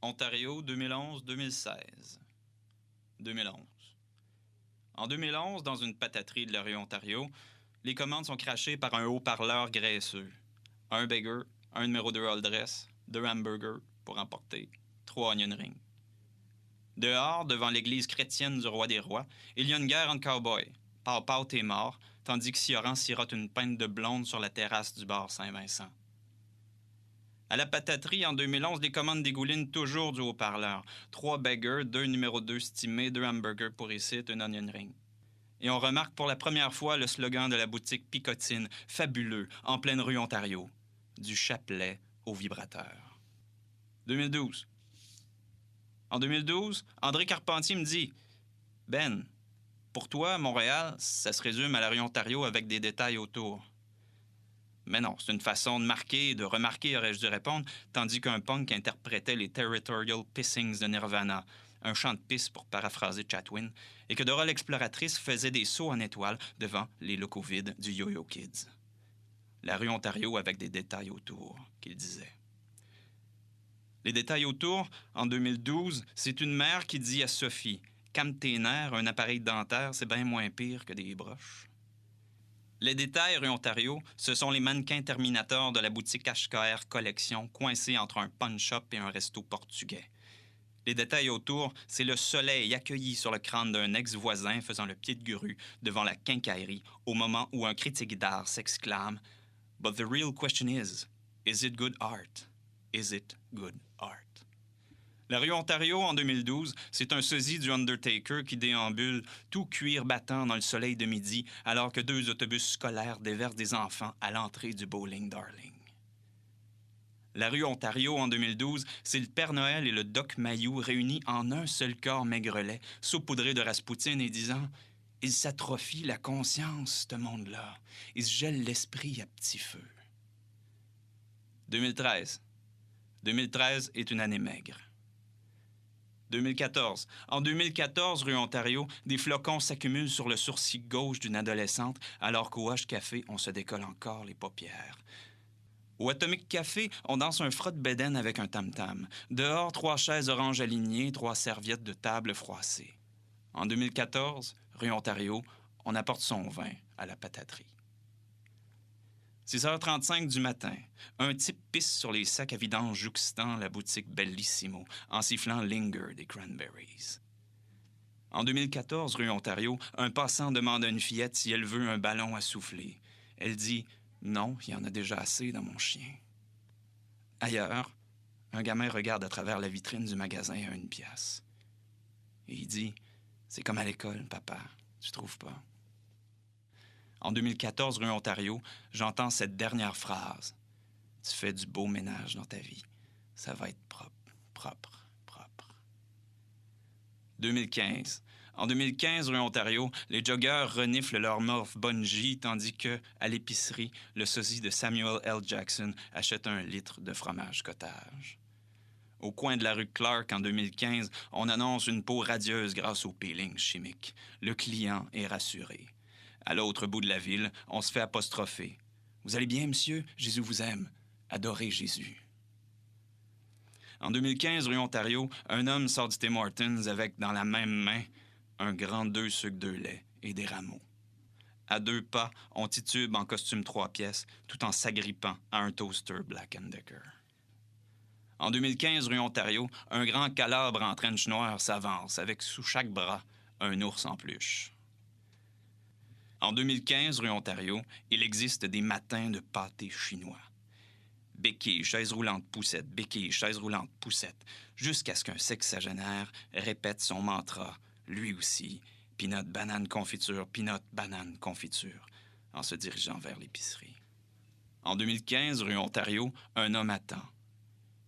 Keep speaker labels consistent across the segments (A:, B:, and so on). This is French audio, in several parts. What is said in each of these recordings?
A: Ontario 2011-2016. 2011. En 2011, dans une pataterie de la rue Ontario, les commandes sont crachées par un haut-parleur graisseux. Un burger, un numéro 2 all dress, 2 hamburgers pour emporter, 3 onion rings. Dehors, devant l'église chrétienne du roi des rois, il y a une guerre entre cowboys. Pau-Pau t'es mort, tandis que Sioran sirote une pinte de blonde sur la terrasse du bar Saint-Vincent. À la pataterie, en 2011, les commandes dégoulinent toujours du haut-parleur. 3 burgers, 2 numéro 2 stimés, 2 hamburgers pour ici, un onion ring. Et on remarque pour la première fois le slogan de la boutique Picotine, fabuleux, en pleine rue Ontario. Du chapelet au vibrateur. 2012. En 2012, André Carpentier me dit « Ben, pour toi, Montréal, ça se résume à la rue Ontario avec des détails autour. » Mais non, c'est une façon de marquer et de remarquer, aurais-je dû répondre, tandis qu'un punk interprétait les Territorial Pissings de Nirvana, un chant de pisse pour paraphraser Chatwin, et que Dora l'exploratrice faisait des sauts en étoiles devant les locaux vides du Yo-Yo Kids. La rue Ontario avec des détails autour, qu'il disait. Les détails autour, en 2012, c'est une mère qui dit à Sophie « Calme tes nerfs, un appareil dentaire, c'est bien moins pire que des broches. » Les détails, rue Ontario, ce sont les mannequins Terminator de la boutique HKR Collection, coincés entre un punch-up et un resto portugais. Les détails autour, c'est le soleil accueilli sur le crâne d'un ex-voisin faisant le pied de grue devant la quincaillerie au moment où un critique d'art s'exclame « But the real question is it good art? Is it good art? » La rue Ontario, en 2012, c'est un sosie du Undertaker qui déambule, tout cuir battant dans le soleil de midi, alors que 2 autobus scolaires déversent des enfants à l'entrée du Bowling Darling. La rue Ontario, en 2012, c'est le Père Noël et le Doc Mayou réunis en un seul corps maigrelet, saupoudré de Raspoutine et disant « Il s'atrophie la conscience, ce monde-là. Il se gèle l'esprit à petit feu. » 2013. 2013 est une année maigre. 2014. En 2014, rue Ontario, des flocons s'accumulent sur le sourcil gauche d'une adolescente, alors qu'au Hush Café, on se décolle encore les paupières. Au Atomic Café, on danse un frotte-bédaine avec un tam-tam. Dehors, 3 chaises oranges alignées, 3 serviettes de table froissées. En 2014, rue Ontario, on apporte son vin à la pataterie. 6h35 du matin, un type pisse sur les sacs à vidange jouxtant la boutique Bellissimo en sifflant Linger des Cranberries. En 2014, rue Ontario, un passant demande à une fillette si elle veut un ballon à souffler. Elle dit « Non, il y en a déjà assez dans mon chien. » Ailleurs, un gamin regarde à travers la vitrine du magasin à 1 piastre. Et il dit « C'est comme à l'école, papa, tu trouves pas? » En 2014, rue Ontario, j'entends cette dernière phrase. Tu fais du beau ménage dans ta vie. Ça va être propre, propre, propre. 2015. En 2015, rue Ontario, les joggeurs reniflent leur morph Bungie, tandis que, à l'épicerie, le sosie de Samuel L. Jackson achète 1 litre de fromage cottage. Au coin de la rue Clark, en 2015, on annonce une peau radieuse grâce au peeling chimique. Le client est rassuré. À l'autre bout de la ville, on se fait apostropher. « Vous allez bien, monsieur? Jésus vous aime. Adorez Jésus. » En 2015, rue Ontario, un homme sort du Tim Hortons avec, dans la même main, un grand 2 sucres 2 laits et des rameaux. À 2 pas, on titube en costume 3 pièces, tout en s'agrippant à un toaster Black & Decker. En 2015, rue Ontario, un grand calabre en trench noir s'avance, avec sous chaque bras un ours en peluche. En 2015, rue Ontario, il existe des matins de pâté chinois. Béquille, chaise roulante, poussette, béquille, chaise roulante, poussette, jusqu'à ce qu'un sexagénaire répète son mantra, lui aussi, peanut, banane, confiture, peanut, banane, confiture, en se dirigeant vers l'épicerie. En 2015, rue Ontario, un homme attend.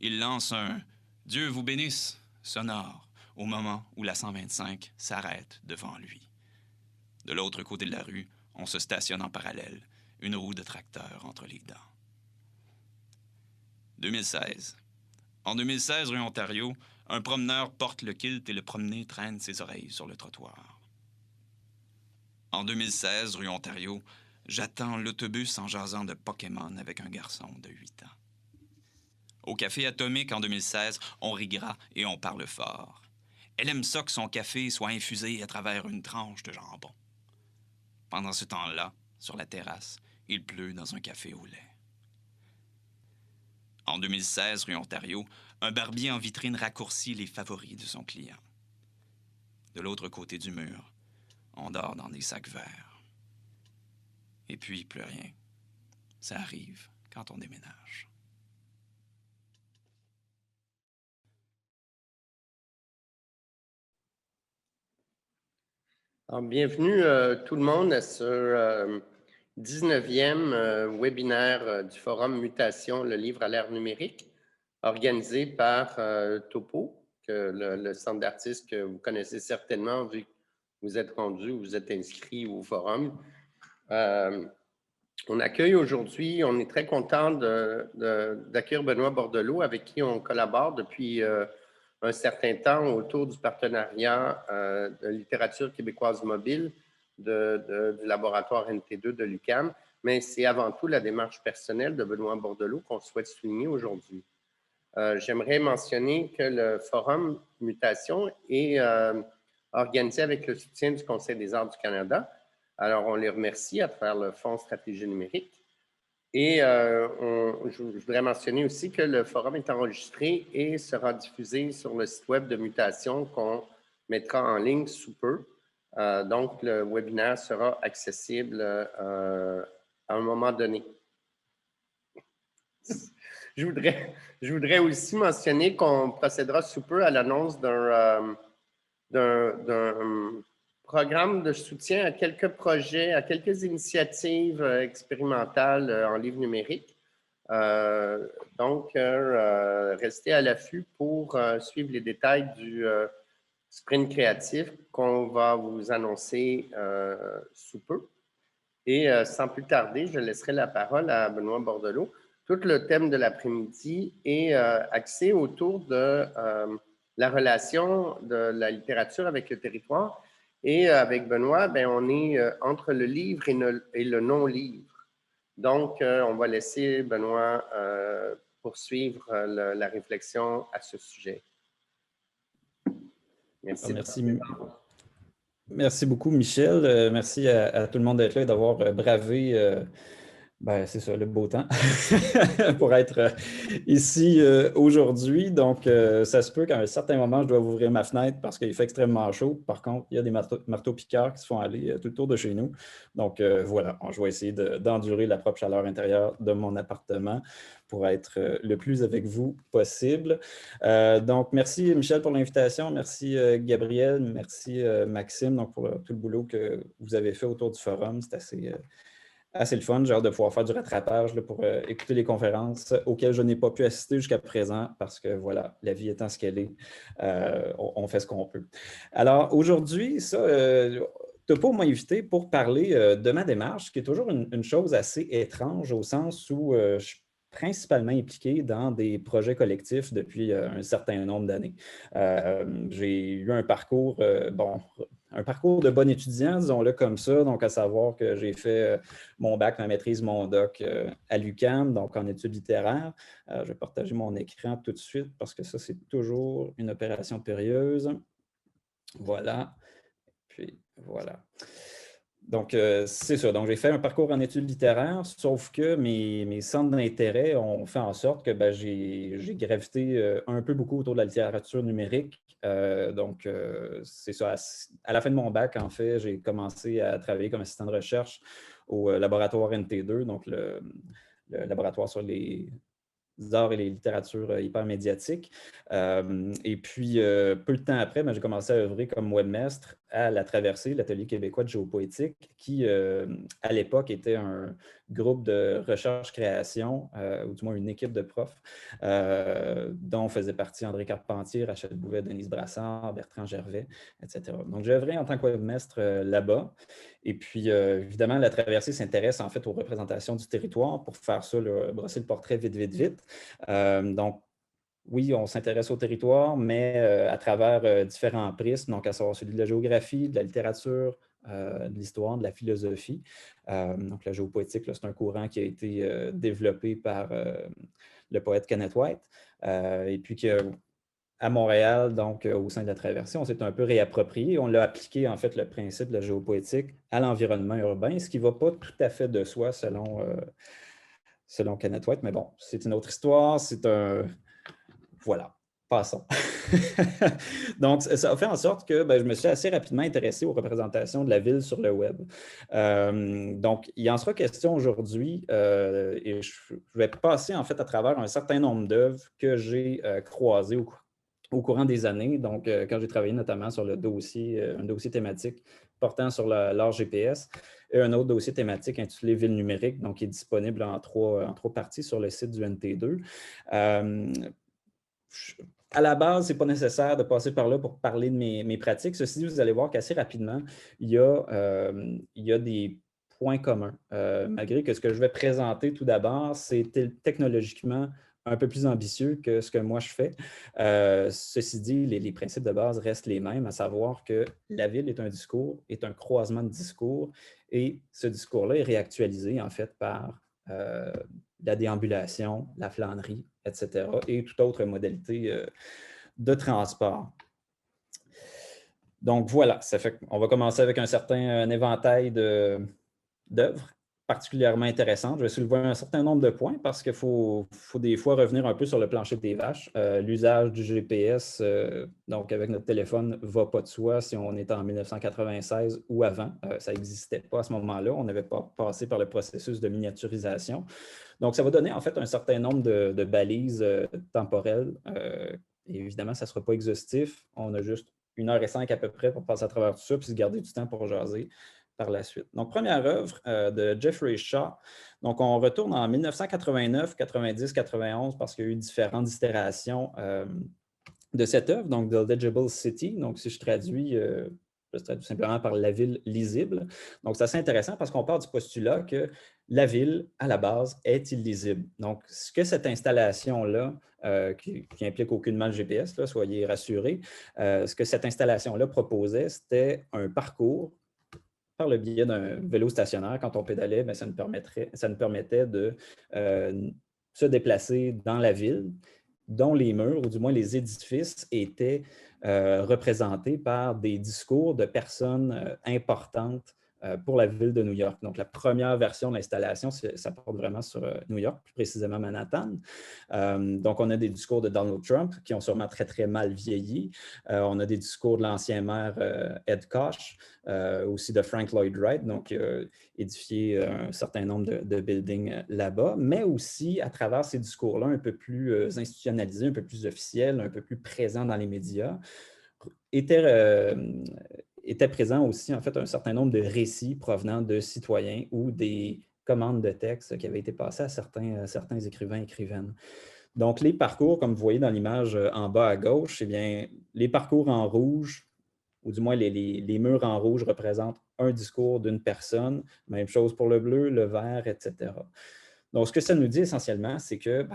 A: Il lance un « Dieu vous bénisse » sonore au moment où la 125 s'arrête devant lui. De l'autre côté de la rue, on se stationne en parallèle, une roue de tracteur entre les dents. 2016. En 2016, rue Ontario, un promeneur porte le kilt et le promené traîne ses oreilles sur le trottoir. En 2016, rue Ontario, j'attends l'autobus en jasant de Pokémon avec un garçon de 8 ans. Au Café Atomique en 2016, on rit gras et on parle fort. Elle aime ça que son café soit infusé à travers une tranche de jambon. Pendant ce temps-là, sur la terrasse, il pleut dans un café au lait. En 2016, rue Ontario, un barbier en vitrine raccourcit les favoris de son client. De l'autre côté du mur, on dort dans des sacs verts. Et puis, plus rien. Ça arrive quand on déménage.
B: Alors, bienvenue tout le monde à ce 19e webinaire du Forum Mutation, le livre à l'ère numérique, organisé par Topo, le centre d'artistes que vous connaissez certainement vu que vous êtes rendu ou vous êtes inscrit au forum. On accueille aujourd'hui, on est très content d'accueillir Benoît Bordelot, avec qui on collabore depuis un certain temps autour du partenariat de littérature québécoise mobile du laboratoire NT2 de l'UQAM, mais c'est avant tout la démarche personnelle de Benoît Bordelot qu'on souhaite souligner aujourd'hui. J'aimerais mentionner que le Forum Mutation est organisé avec le soutien du Conseil des arts du Canada. Alors, on les remercie à travers le Fonds stratégie numérique. Et je voudrais mentionner aussi que le forum est enregistré et sera diffusé sur le site web de Mutation qu'on mettra en ligne sous peu. Donc, le webinaire sera accessible à un moment donné. Je voudrais aussi mentionner qu'on procédera sous peu à l'annonce d'un programme de soutien à quelques projets, à quelques initiatives expérimentales en livre numérique. Donc, restez à l'affût pour suivre les détails du sprint créatif qu'on va vous annoncer sous peu. Et sans plus tarder, je laisserai la parole à Benoît Bordelot. Tout le thème de l'après-midi est axé autour de la relation de la littérature avec le territoire. Et avec Benoît, ben, on est entre le livre et le non-livre. Donc, on va laisser Benoît poursuivre la réflexion à ce sujet. Merci.
C: Merci beaucoup, Michel. Merci à tout le monde d'être là et d'avoir bravé c'est ça, le beau temps pour être ici aujourd'hui. Donc, ça se peut qu'à un certain moment, je dois ouvrir ma fenêtre parce qu'il fait extrêmement chaud. Par contre, il y a des marteaux-piqueurs qui se font aller tout autour de chez nous. Donc, voilà, je vais essayer d'endurer la propre chaleur intérieure de mon appartement pour être le plus avec vous possible. Donc, merci Michel pour l'invitation. Merci Gabriel. Merci Maxime donc, pour tout le boulot que vous avez fait autour du forum. C'est assez le fun. J'ai hâte de pouvoir faire du rattrapage là, pour écouter les conférences auxquelles je n'ai pas pu assister jusqu'à présent parce que, voilà, la vie étant ce qu'elle est, on fait ce qu'on peut. Alors, aujourd'hui, Topo m'a invité pour parler de ma démarche, qui est toujours une chose assez étrange au sens où je suis principalement impliqué dans des projets collectifs depuis un certain nombre d'années. J'ai eu un parcours, un parcours de bon étudiant, disons-le comme ça, donc à savoir que j'ai fait mon bac, ma maîtrise, mon doc à l'UQAM, donc en études littéraires. Je vais partager mon écran tout de suite parce que ça, c'est toujours une opération périlleuse. Voilà. Puis, voilà. Donc, c'est ça. Donc, j'ai fait un parcours en études littéraires, sauf que mes centres d'intérêt ont fait en sorte que j'ai gravité un peu beaucoup autour de la littérature numérique. Donc, c'est ça. À la fin de mon bac, en fait, j'ai commencé à travailler comme assistant de recherche au laboratoire NT2, donc le laboratoire sur les arts et les littératures hyper médiatiques. Et puis, peu de temps après, j'ai commencé à œuvrer comme webmestre à La Traversée, l'atelier québécois de géopoétique, qui, à l'époque, était un groupe de recherche-création, ou du moins une équipe de profs, dont faisaient partie André Carpentier, Rachel Bouvet, Denise Brassard, Bertrand Gervais, etc. Donc, j'ai œuvré en tant que webmestre là-bas. Et puis, évidemment, La Traversée s'intéresse en fait aux représentations du territoire. Pour faire ça, brosser le portrait vite, vite, vite. Donc, oui, on s'intéresse au territoire, mais à travers différents prismes, donc à savoir celui de la géographie, de la littérature, de l'histoire, de la philosophie. Donc, la géopoétique, c'est un courant qui a été développé par le poète Kenneth White. Et puis qu'à Montréal, donc au sein de la traversée, on s'est un peu réapproprié. On l'a appliqué, en fait, le principe de la géopoétique à l'environnement urbain, ce qui ne va pas tout à fait de soi selon Kenneth White. Mais bon, c'est une autre histoire. Voilà, passons. Donc, ça a fait en sorte que je me suis assez rapidement intéressé aux représentations de la ville sur le web. Donc, il en sera question aujourd'hui et je vais passer en fait à travers un certain nombre d'œuvres que j'ai croisées au courant des années. Donc, quand j'ai travaillé notamment sur un dossier thématique portant sur l'art GPS et un autre dossier thématique intitulé Ville numérique, donc qui est disponible en trois parties sur le site du NT2. À la base, ce n'est pas nécessaire de passer par là pour parler de mes pratiques. Ceci dit, vous allez voir qu'assez rapidement, il y a des points communs. Malgré que ce que je vais présenter tout d'abord, c'est technologiquement un peu plus ambitieux que ce que moi je fais. Ceci dit, les principes de base restent les mêmes, à savoir que la ville est un discours, est un croisement de discours, et ce discours-là est réactualisé en fait par la déambulation, la flânerie, etc., et toute autre modalité de transport. Donc voilà, ça fait qu'on va commencer avec un certain éventail d'œuvres particulièrement intéressantes. Je vais soulever un certain nombre de points parce qu'il faut des fois revenir un peu sur le plancher des vaches. L'usage du GPS, donc avec notre téléphone, ne va pas de soi si on est en 1996 ou avant. Ça n'existait pas à ce moment-là. On n'avait pas passé par le processus de miniaturisation. Donc, ça va donner en fait un certain nombre de balises temporelles. Et évidemment, ça ne sera pas exhaustif. On a juste 1h05 à peu près pour passer à travers tout ça, puis se garder du temps pour jaser par la suite. Donc, première œuvre de Jeffrey Shaw. Donc, on retourne en 1989, 90, 91 parce qu'il y a eu différentes itérations de cette œuvre, donc The Legible City. Donc, si je traduis simplement par la ville lisible. Donc, c'est assez intéressant parce qu'on part du postulat que la ville, à la base, est illisible. Donc, ce que cette installation-là, qui implique aucunement le GPS, là, soyez rassurés, ce que cette installation-là proposait, c'était un parcours par le biais d'un vélo stationnaire. Quand on pédalait, ça nous permettait de se déplacer dans la ville, dont les murs, ou du moins les édifices, étaient représentés par des discours de personnes importantes pour la ville de New York. Donc, la première version de l'installation, ça porte vraiment sur New York, plus précisément Manhattan. Donc, on a des discours de Donald Trump qui ont sûrement très, très mal vieilli. On a des discours de l'ancien maire Ed Koch, aussi de Frank Lloyd Wright, donc édifié un certain nombre de buildings là-bas, mais aussi à travers ces discours-là un peu plus institutionnalisés, un peu plus officiels, un peu plus présents dans les médias, était présent aussi en fait un certain nombre de récits provenant de citoyens ou des commandes de texte qui avaient été passées à certains écrivains et écrivaines. Donc, les parcours, comme vous voyez dans l'image en bas à gauche, eh bien, les parcours en rouge, ou du moins les murs en rouge représentent un discours d'une personne. Même chose pour le bleu, le vert, etc. Donc, ce que ça nous dit essentiellement, c'est que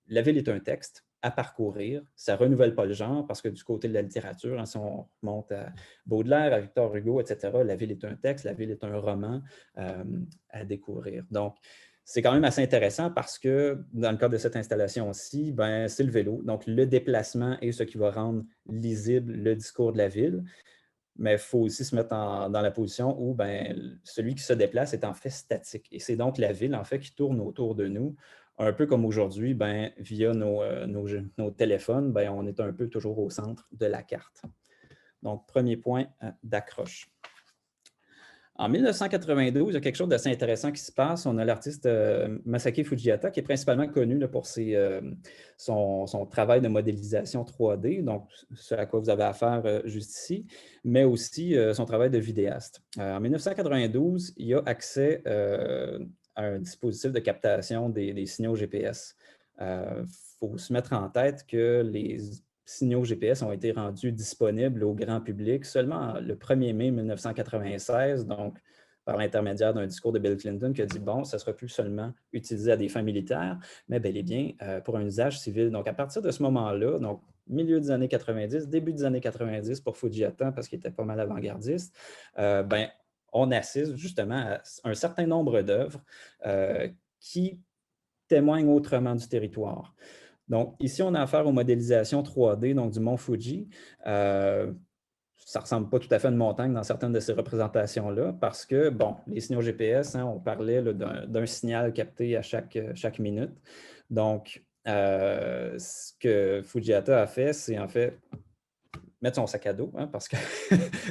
C: la ville est un texte à parcourir. Ça ne renouvelle pas le genre parce que du côté de la littérature, si on remonte à Baudelaire, à Victor Hugo, etc., la ville est un texte, la ville est un roman à découvrir. Donc, c'est quand même assez intéressant parce que dans le cadre de cette installation-ci, c'est le vélo. Donc, le déplacement est ce qui va rendre lisible le discours de la ville. Mais il faut aussi se mettre dans la position où celui qui se déplace est en fait statique. Et c'est donc la ville, en fait, qui tourne autour de nous, un peu comme aujourd'hui, via nos téléphones, on est un peu toujours au centre de la carte. Donc, premier point d'accroche. En 1992, il y a quelque chose d'assez intéressant qui se passe. On a l'artiste Masaki Fujita, qui est principalement connu là, pour son travail de modélisation 3D, donc ce à quoi vous avez affaire juste ici, mais aussi son travail de vidéaste. En 1992, il a accès à un dispositif de captation des signaux GPS. Il faut se mettre en tête que les signaux GPS ont été rendus disponibles au grand public seulement le 1er mai 1996, donc par l'intermédiaire d'un discours de Bill Clinton qui a dit, bon, ça ne sera plus seulement utilisé à des fins militaires, mais bel et bien pour un usage civil. Donc, à partir de ce moment-là, donc milieu des années 90, début des années 90 pour Fujita, parce qu'il était pas mal avant-gardiste, on assiste justement à un certain nombre d'œuvres qui témoignent autrement du territoire. Donc, ici, on a affaire aux modélisations 3D, donc du mont Fuji. Ça ne ressemble pas tout à fait à une montagne dans certaines de ces représentations-là parce que, bon, les signaux GPS, hein, on parlait d'un signal capté à chaque minute. Donc, ce que Fujita a fait, c'est en fait mettre son sac à dos, hein, parce que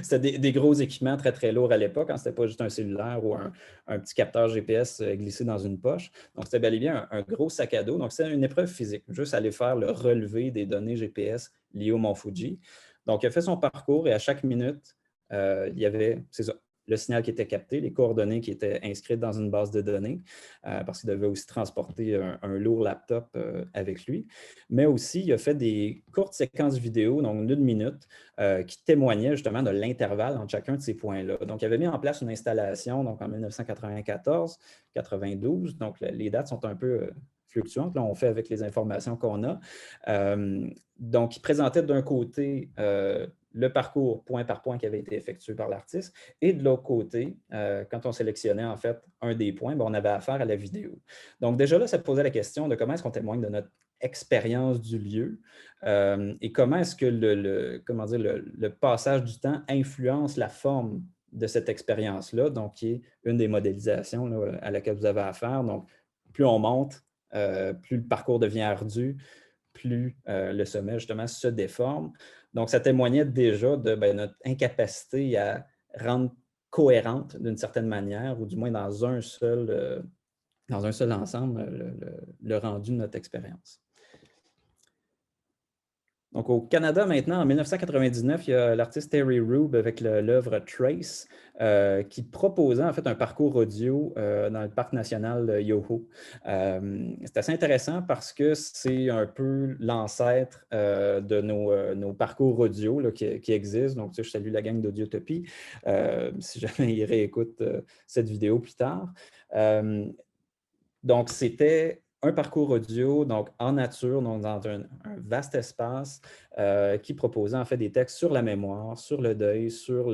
C: c'était des gros équipements très, très lourds à l'époque. Hein, ce n'était pas juste un cellulaire ou un petit capteur GPS glissé dans une poche. Donc, c'était bel et bien un gros sac à dos. Donc, c'est une épreuve physique, juste aller faire le relevé des données GPS liées au mont Fuji. Donc, il a fait son parcours et à chaque minute, il y avait, c'est ça, le signal qui était capté, les coordonnées qui étaient inscrites dans une base de données, parce qu'il devait aussi transporter un lourd laptop avec lui. Mais aussi, il a fait des courtes séquences vidéo, donc d'une minute, qui témoignaient justement de l'intervalle entre chacun de ces points-là. Donc, il avait mis en place une installation donc en 1994, 92. Donc, les dates sont un peu fluctuantes. Là, on fait avec les informations qu'on a. Donc, il présentait d'un côté le parcours point par point qui avait été effectué par l'artiste. Et de l'autre côté, quand on sélectionnait en fait un des points, on avait affaire à la vidéo. Donc déjà là, ça posait la question de comment est-ce qu'on témoigne de notre expérience du lieu et comment est-ce que le passage du temps influence la forme de cette expérience-là, donc qui est une des modélisations là, à laquelle vous avez affaire. Donc, plus on monte, plus le parcours devient ardu, plus le sommet, justement, se déforme. Donc, ça témoignait déjà de notre incapacité à rendre cohérente d'une certaine manière, ou du moins dans un seul ensemble, le rendu de notre expérience. Donc, au Canada, maintenant, en 1999, il y a l'artiste Terry Rube avec l'œuvre Trace qui proposait en fait un parcours audio dans le parc national Yoho. C'est assez intéressant parce que c'est un peu l'ancêtre de nos parcours audio là, qui existent. Donc, je salue la gang d'Audiotopie si jamais ils réécoutent cette vidéo plus tard. Donc, c'était un parcours audio, donc en nature, donc dans un vaste espace qui proposait en fait des textes sur la mémoire, sur le deuil, sur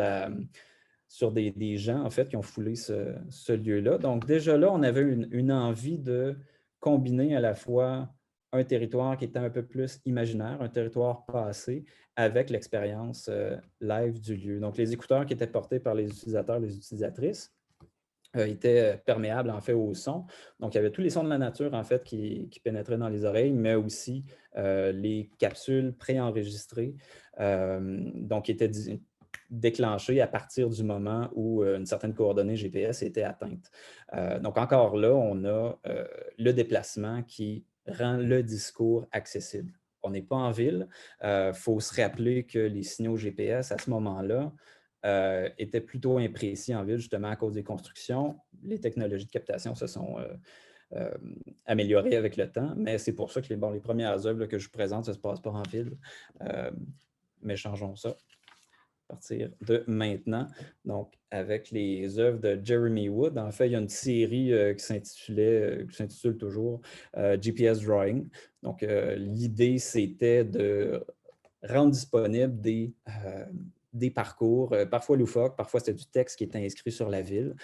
C: des gens en fait qui ont foulé ce lieu-là. Donc déjà là, on avait une envie de combiner à la fois un territoire qui était un peu plus imaginaire, un territoire passé, avec l'expérience live du lieu. Donc les écouteurs qui étaient portés par les utilisateurs, les utilisatrices, était perméable en fait au son. Donc, il y avait tous les sons de la nature en fait qui pénétraient dans les oreilles, mais aussi les capsules préenregistrées, donc qui étaient déclenchées à partir du moment où une certaine coordonnée GPS était atteinte. Donc, encore là, on a le déplacement qui rend le discours accessible. On n'est pas en ville. Il faut se rappeler que les signaux GPS à ce moment-là, était plutôt imprécis en ville, justement à cause des constructions. Les technologies de captation se sont améliorées avec le temps, mais c'est pour ça que les premières œuvres là, que je vous présente, ça ne se passe pas en ville. Mais changeons ça à partir de maintenant. Donc, avec les œuvres de Jeremy Wood, en fait, il y a une série qui s'intitule toujours GPS Drawing. Donc, l'idée, c'était de rendre disponible des parcours, parfois loufoques, parfois c'était du texte qui était inscrit sur la ville.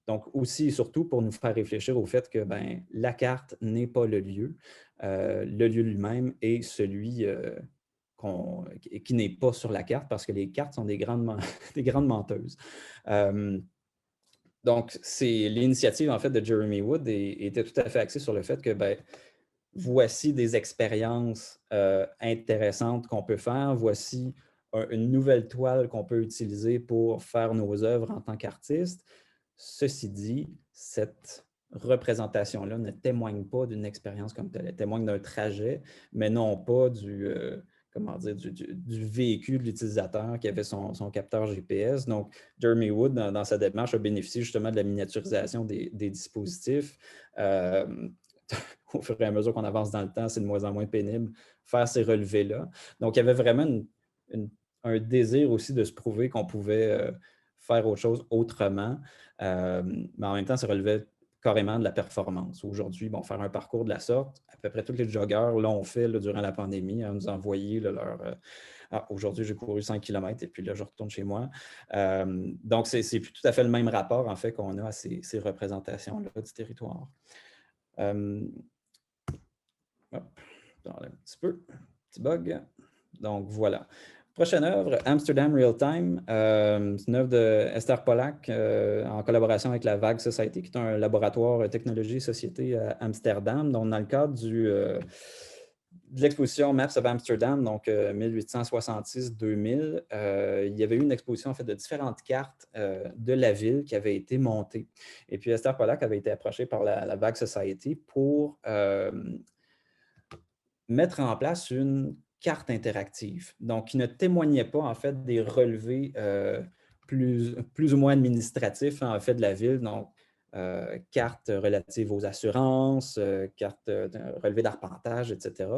C: Donc aussi et surtout pour nous faire réfléchir au fait que la carte n'est pas le lieu lui-même est celui qui n'est pas sur la carte parce que les cartes sont des grandes menteuses. Donc, l'initiative en fait de Jeremy Wood était tout à fait axée sur le fait que voici des expériences intéressantes qu'on peut faire, voici une nouvelle toile qu'on peut utiliser pour faire nos œuvres en tant qu'artiste. Ceci dit, cette représentation-là ne témoigne pas d'une expérience comme telle. Elle témoigne d'un trajet, mais non pas du véhicule de l'utilisateur qui avait son capteur GPS. Donc, Jeremy Wood, dans sa démarche, a bénéficié justement de la miniaturisation des dispositifs. Au fur et à mesure qu'on avance dans le temps, c'est de moins en moins pénible faire ces relevés-là. Donc, il y avait vraiment un désir aussi de se prouver qu'on pouvait faire autre chose autrement, mais en même temps, ça relevait carrément de la performance. Aujourd'hui, faire un parcours de la sorte, à peu près tous les joggeurs l'ont fait durant la pandémie, à nous envoyer aujourd'hui, j'ai couru 5 km et puis là, je retourne chez moi. Donc, c'est plus tout à fait le même rapport, en fait, qu'on a à ces représentations-là du territoire. Hop, j'enlève un petit peu, petit bug. Donc, voilà. Prochaine œuvre, Amsterdam Real Time. C'est une œuvre de Esther Pollack en collaboration avec la Vague Society, qui est un laboratoire technologie et société à Amsterdam. Donc, dans le cadre de l'exposition Maps of Amsterdam, donc 1866-2000, il y avait eu une exposition en fait, de différentes cartes de la ville qui avaient été montées. Et puis, Esther Pollack avait été approchée par la Vague Society pour mettre en place une carte interactive, donc qui ne témoignait pas en fait des relevés plus ou moins administratifs en fait de la ville, donc cartes relatives aux assurances, cartes relevés d'arpentage, etc.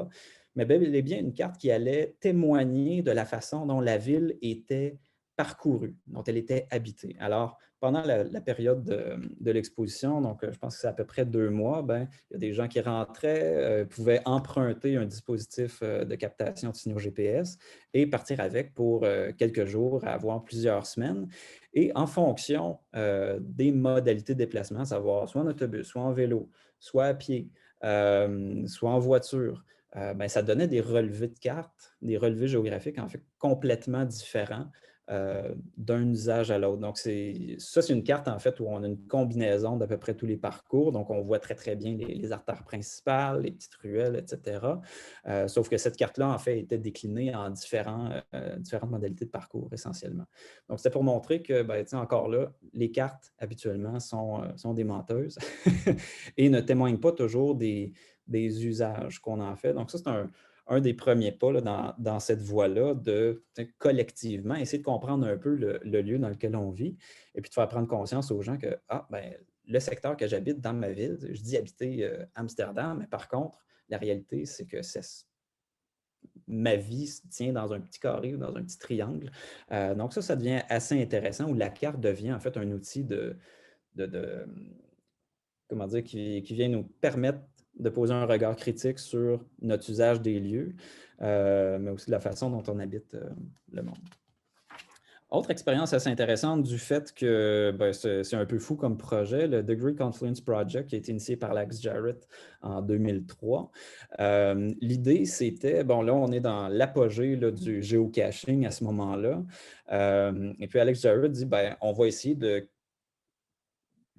C: Mais bel et bien une carte qui allait témoigner de la façon dont la ville était parcourue, dont elle était habitée. Alors, pendant la période de l'exposition, donc je pense que c'est à peu près 2 mois, ben, il y a des gens qui rentraient, pouvaient emprunter un dispositif de captation de signaux GPS et partir avec pour quelques jours, voire plusieurs semaines. Et en fonction des modalités de déplacement, à savoir soit en autobus, soit en vélo, soit à pied, soit en voiture, ben, ça donnait des relevés de cartes, des relevés géographiques en fait complètement différents d'un usage à l'autre. Donc, c'est une carte, en fait, où on a une combinaison d'à peu près tous les parcours. Donc, on voit très, très bien les artères principales, les petites ruelles, etc. Sauf que cette carte-là, en fait, était déclinée en différentes modalités de parcours, essentiellement. Donc, c'était pour montrer que, ben, encore là, les cartes, habituellement, sont des menteuses et ne témoignent pas toujours des usages qu'on en fait. Donc, ça, c'est un des premiers pas là, dans cette voie-là de collectivement essayer de comprendre un peu le lieu dans lequel on vit et puis de faire prendre conscience aux gens que ben, le secteur que j'habite dans ma ville, je dis habiter Amsterdam, mais par contre, la réalité, c'est que ma vie se tient dans un petit carré ou dans un petit triangle. Donc ça devient assez intéressant où la carte devient en fait un outil comment dire, qui vient nous permettre de poser un regard critique sur notre usage des lieux, mais aussi de la façon dont on habite le monde. Autre expérience assez intéressante du fait que ben, c'est un peu fou comme projet, le Degree Confluence Project qui a été initié par Alex Jarrett en 2003. L'idée, c'était, bon là, on est dans l'apogée du géocaching à ce moment-là. Et puis Alex Jarrett dit, ben, on va essayer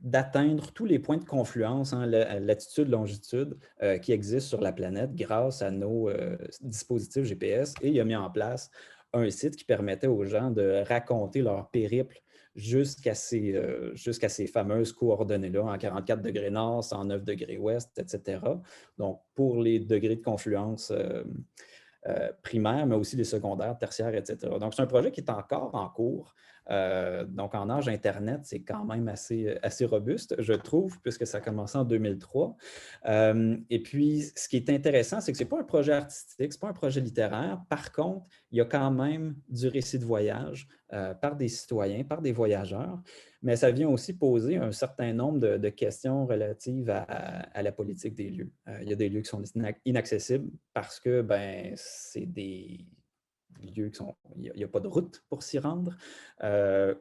C: d'atteindre tous les points de confluence, hein, latitude, longitude, qui existent sur la planète grâce à nos dispositifs GPS. Et il a mis en place un site qui permettait aux gens de raconter leur périple jusqu'à ces fameuses coordonnées-là, en 44 degrés nord, 109 degrés ouest, etc. Donc, pour les degrés de confluence primaires, mais aussi les secondaires, tertiaires, etc. Donc, c'est un projet qui est encore en cours. Donc, en âge Internet, c'est quand même assez robuste, je trouve, puisque ça a commencé en 2003. Et puis, ce qui est intéressant, c'est que ce n'est pas un projet artistique, ce n'est pas un projet littéraire. Par contre, il y a quand même du récit de voyage par des citoyens, par des voyageurs, mais ça vient aussi poser un certain nombre de questions relatives à la politique des lieux. Il y a des lieux qui sont inaccessibles parce que ben, c'est des lieux qui sont... Il n'y a pas de route pour s'y rendre,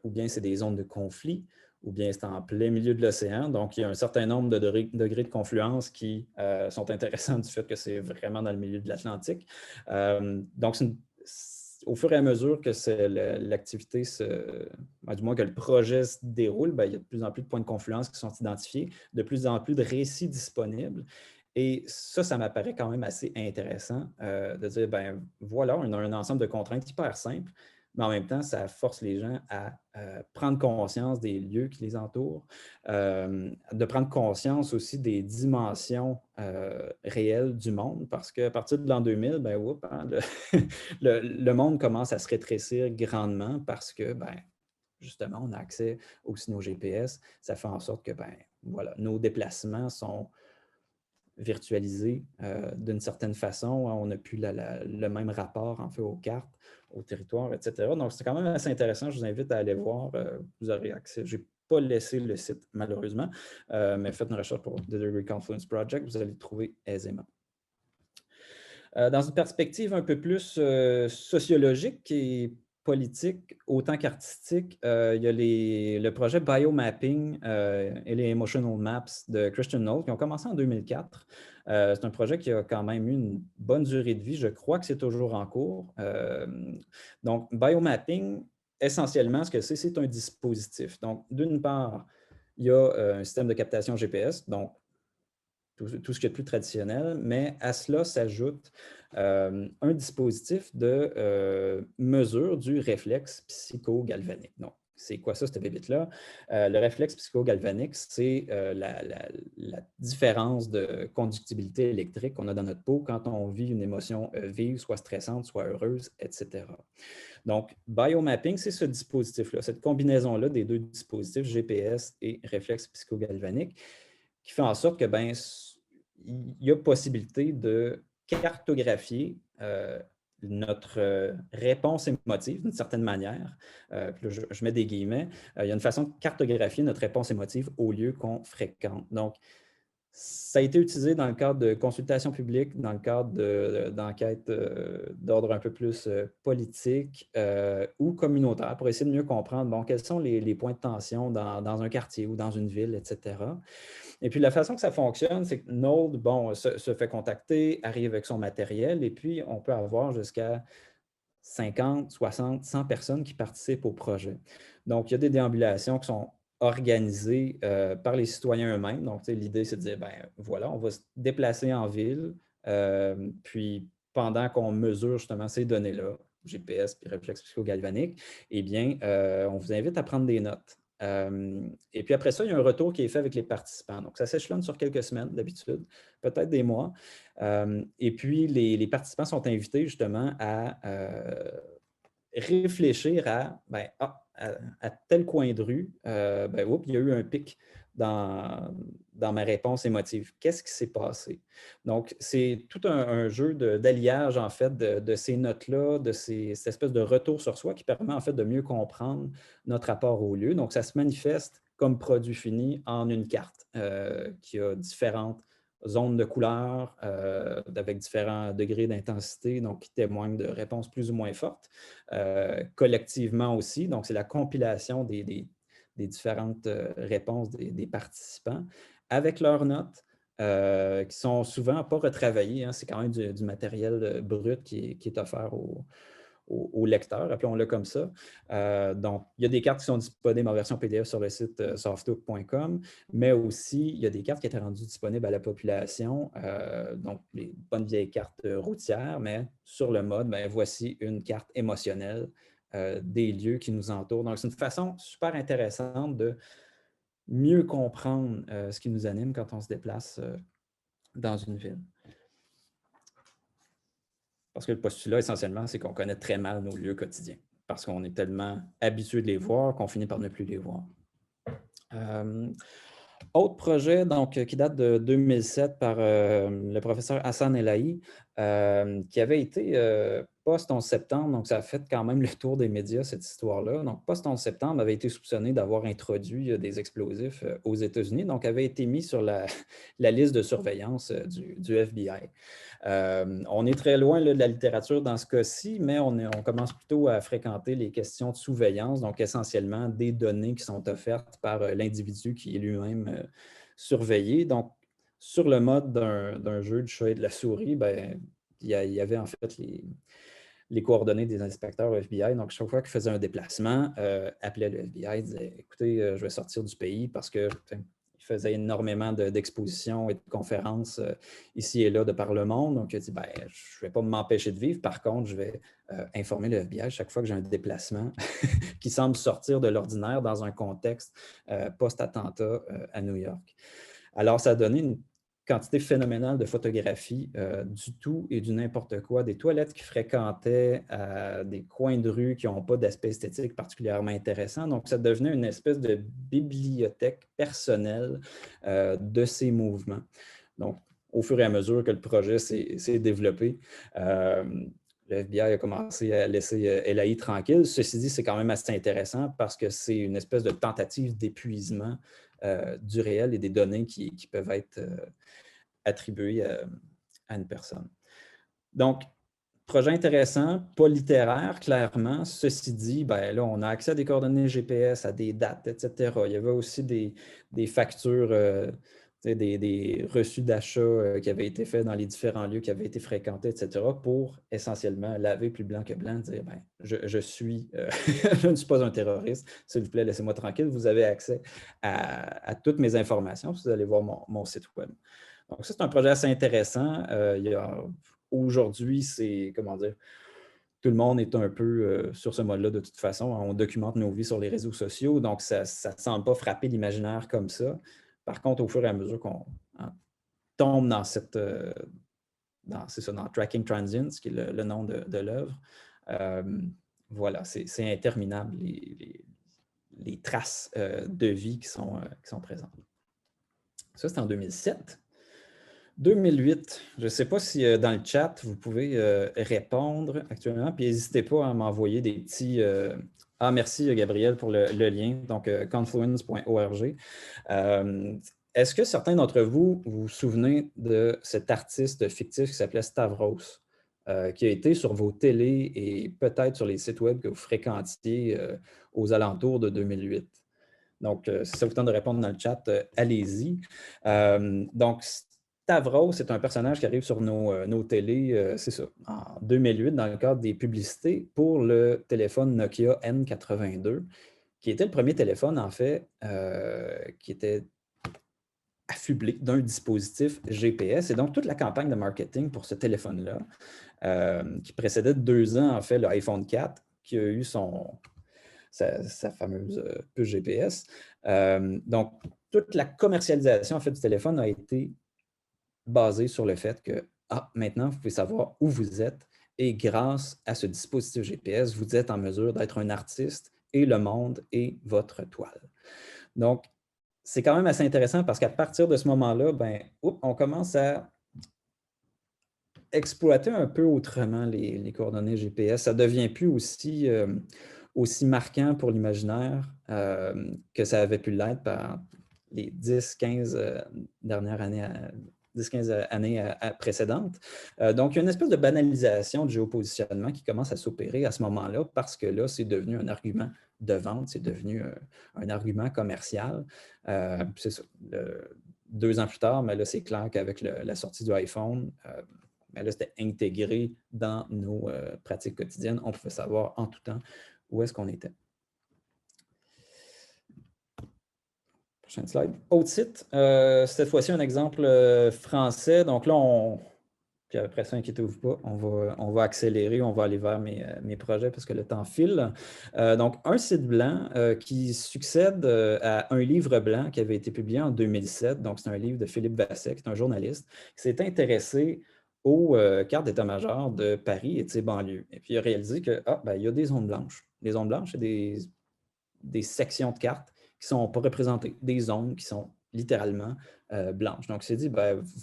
C: ou bien c'est des zones de conflit, ou bien c'est en plein milieu de l'océan. Donc, il y a un certain nombre de degrés de confluence qui sont intéressants du fait que c'est vraiment dans le milieu de l'Atlantique. Donc, au fur et à mesure que l'activité du moins que le projet se déroule, ben, il y a de plus en plus de points de confluence qui sont identifiés, de plus en plus de récits disponibles. Et ça m'apparaît quand même assez intéressant de dire, ben voilà, on a un ensemble de contraintes hyper simples, mais en même temps, ça force les gens à prendre conscience des lieux qui les entourent, de prendre conscience aussi des dimensions réelles du monde, parce qu'à partir de l'an 2000, ben, le monde commence à se rétrécir grandement parce que, ben, justement, on a accès aux signaux GPS. Ça fait en sorte que, ben, voilà, nos déplacements sont virtualisés d'une certaine façon. On n'a plus le même rapport en fait aux cartes, au territoire, etc. Donc, c'est quand même assez intéressant. Je vous invite à aller voir. Vous aurez accès. Je n'ai pas laissé le site, malheureusement, mais faites une recherche pour The Degree Confluence Project. Vous allez le trouver aisément. Dans une perspective un peu plus sociologique et politique autant qu'artistique. Il y a le projet Biomapping et les Emotional Maps de Christian Knoll qui ont commencé en 2004. C'est un projet qui a quand même eu une bonne durée de vie. Je crois que c'est toujours en cours. Donc, Biomapping, essentiellement, ce que c'est un dispositif. Donc, d'une part, il y a un système de captation GPS, donc tout ce qui est plus traditionnel, mais à cela s'ajoute un dispositif de mesure du réflexe psychogalvanique. Donc, c'est quoi ça, cette bébite-là? Le réflexe psychogalvanique, c'est la différence de conductibilité électrique qu'on a dans notre peau quand on vit une émotion vive, soit stressante, soit heureuse, etc. Donc, biomapping, c'est ce dispositif-là, cette combinaison-là des deux dispositifs, GPS et réflexe psychogalvanique, qui fait en sorte que, ben, il y a possibilité de cartographier notre réponse émotive d'une certaine manière. Puis là, je mets des guillemets. Il y a une façon de cartographier notre réponse émotive au lieu qu'on fréquente. Donc, ça a été utilisé dans le cadre de consultations publiques, dans le cadre d'enquêtes d'ordre un peu plus politique ou communautaire pour essayer de mieux comprendre bon, quels sont les points de tension dans un quartier ou dans une ville, etc. Et puis, la façon que ça fonctionne, c'est que Node, bon, se fait contacter, arrive avec son matériel, et puis on peut avoir jusqu'à 50, 60, 100 personnes qui participent au projet. Donc, il y a des déambulations qui sont organisées par les citoyens eux-mêmes. Donc, l'idée, c'est de dire, ben voilà, on va se déplacer en ville, puis pendant qu'on mesure justement ces données-là, GPS puis réflexe psychogalvanique, eh bien, on vous invite à prendre des notes. Et puis après ça, il y a un retour qui est fait avec les participants. Donc, ça s'échelonne sur quelques semaines d'habitude, peut-être des mois. Et puis, les participants sont invités justement à réfléchir à tel coin de rue, il y a eu un pic dans ma réponse émotive. Qu'est-ce qui s'est passé? Donc, c'est tout un jeu d'alliage, en fait, de ces notes-là, de cette espèce de retour sur soi qui permet, en fait, de mieux comprendre notre rapport au lieu. Donc, ça se manifeste comme produit fini en une carte qui a différentes zones de couleurs avec différents degrés d'intensité, donc qui témoignent de réponses plus ou moins fortes. Collectivement aussi, donc c'est la compilation des différentes réponses des participants avec leurs notes qui sont souvent pas retravaillées. Hein, c'est quand même du matériel brut qui est offert au lecteur, appelons-le comme ça. Donc, il y a des cartes qui sont disponibles en version PDF sur le site softhook.com, mais aussi, il y a des cartes qui étaient rendues disponibles à la population, donc les bonnes vieilles cartes routières, mais sur le mode, ben, voici une carte émotionnelle des lieux qui nous entourent. Donc, c'est une façon super intéressante de mieux comprendre ce qui nous anime quand on se déplace dans une ville. Parce que le postulat, essentiellement, c'est qu'on connaît très mal nos lieux quotidiens. Parce qu'on est tellement habitué de les voir qu'on finit par ne plus les voir. Autre projet donc, qui date de 2007 par le professeur Hassan Elahi, qui avait été post-11 septembre, donc ça a fait quand même le tour des médias, cette histoire-là. Donc, post-11 septembre avait été soupçonné d'avoir introduit des explosifs aux États-Unis, donc avait été mis sur la liste de surveillance du FBI. On est très loin là, de la littérature dans ce cas-ci, mais on commence plutôt à fréquenter les questions de surveillance, donc essentiellement des données qui sont offertes par l'individu qui est lui-même surveillé. Donc, sur le mode d'un jeu du chat et de la souris, ben, il y avait en fait les coordonnées des inspecteurs au FBI. Donc, chaque fois qu'ils faisaient un déplacement, appelait le FBI, disait « Écoutez, je vais sortir du pays parce que… » Il faisait énormément d'expositions et de conférences ici et là de par le monde. Donc, il a dit, ben, je ne vais pas m'empêcher de vivre. Par contre, je vais informer le FBI chaque fois que j'ai un déplacement qui semble sortir de l'ordinaire dans un contexte post-attentat à New York. Alors, ça a donné une quantité phénoménale de photographies du tout et du n'importe quoi, des toilettes qui fréquentaient, des coins de rue qui n'ont pas d'aspect esthétique particulièrement intéressant. Donc, ça devenait une espèce de bibliothèque personnelle de ces mouvements. Donc, au fur et à mesure que le projet s'est développé, le FBI a commencé à laisser Elahi tranquille. Ceci dit, c'est quand même assez intéressant parce que c'est une espèce de tentative d'épuisement du réel et des données qui peuvent être attribuées à une personne. Donc, projet intéressant, pas littéraire, clairement. Ceci dit, ben là, on a accès à des coordonnées GPS, à des dates, etc. Il y avait aussi des factures, des reçus d'achat qui avaient été faits dans les différents lieux qui avaient été fréquentés, etc., pour essentiellement laver plus blanc que blanc, dire ben, je suis, je ne suis pas un terroriste, s'il vous plaît, laissez-moi tranquille, vous avez accès à toutes mes informations, vous allez voir mon site web. Donc, ça, c'est un projet assez intéressant. Aujourd'hui, c'est, comment dire, tout le monde est un peu sur ce mode-là de toute façon. On documente nos vies sur les réseaux sociaux, donc ça ne semble pas frapper l'imaginaire comme ça. Par contre, au fur et à mesure qu'on tombe dans dans Tracking Transients, qui est le nom de l'œuvre, voilà, c'est interminable les traces de vie qui sont présentes. Ça, c'est en 2007. 2008, je ne sais pas si dans le chat, vous pouvez répondre actuellement, puis n'hésitez pas à m'envoyer des petits... Ah, merci Gabriel pour le lien, donc confluence.org. Est-ce que certains d'entre vous vous souvenez de cet artiste fictif qui s'appelait Stavros, qui a été sur vos télés et peut-être sur les sites web que vous fréquentiez aux alentours de 2008? Donc, si ça vous tente de répondre dans le chat, allez-y. Donc, Stavros, c'est un personnage qui arrive sur nos télés, c'est ça, en 2008, dans le cadre des publicités pour le téléphone Nokia N82, qui était le premier téléphone, en fait, qui était affublé d'un dispositif GPS. Et donc, toute la campagne de marketing pour ce téléphone-là, qui précédait de 2 ans, en fait, le iPhone 4, qui a eu sa fameuse puce GPS. Donc, toute la commercialisation, en fait, du téléphone a été basée sur le fait que, maintenant, vous pouvez savoir où vous êtes et grâce à ce dispositif GPS, vous êtes en mesure d'être un artiste et le monde est votre toile. Donc, c'est quand même assez intéressant parce qu'à partir de ce moment-là, ben, on commence à exploiter un peu autrement les coordonnées GPS. Ça ne devient plus aussi marquant pour l'imaginaire que ça avait pu l'être par les 10-15 dernières années, 10-15 années précédentes. Donc, il y a une espèce de banalisation du géopositionnement qui commence à s'opérer à ce moment-là parce que là, c'est devenu un argument de vente, c'est devenu un argument commercial. C'est ça. 2 ans plus tard, mais là, c'est clair qu'avec la sortie du iPhone, mais là, c'était intégré dans nos pratiques quotidiennes. On pouvait savoir en tout temps où est-ce qu'on était. Prochaine slide. Autre site, cette fois-ci, un exemple français. Donc là, puis après ça, inquiétez-vous pas, on va accélérer, on va aller vers mes projets parce que le temps file. Donc, un site blanc qui succède à un livre blanc qui avait été publié en 2007. Donc, c'est un livre de Philippe Basset, qui est un journaliste, qui s'est intéressé aux cartes d'état-major de Paris et de ses banlieues. Et puis, il a réalisé que, il y a des zones blanches. Les zones blanches, c'est des sections de cartes qui ne sont pas représentées, des zones qui sont littéralement blanches. Donc, il s'est dit,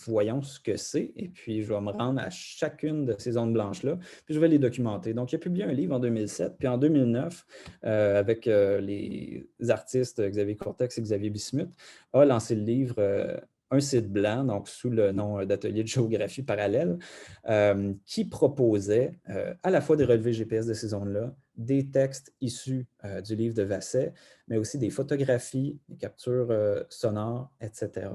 C: voyons ce que c'est, et puis je vais me rendre à chacune de ces zones blanches-là, puis je vais les documenter. Donc, il a publié un livre en 2007, puis en 2009, avec les artistes Xavier Cortex et Xavier Bismuth, a lancé le livre Un site blanc, donc sous le nom d'Atelier de géographie parallèle, qui proposait à la fois des relevés GPS de ces zones-là, des textes issus du livre de Basset, mais aussi des photographies, des captures sonores, etc.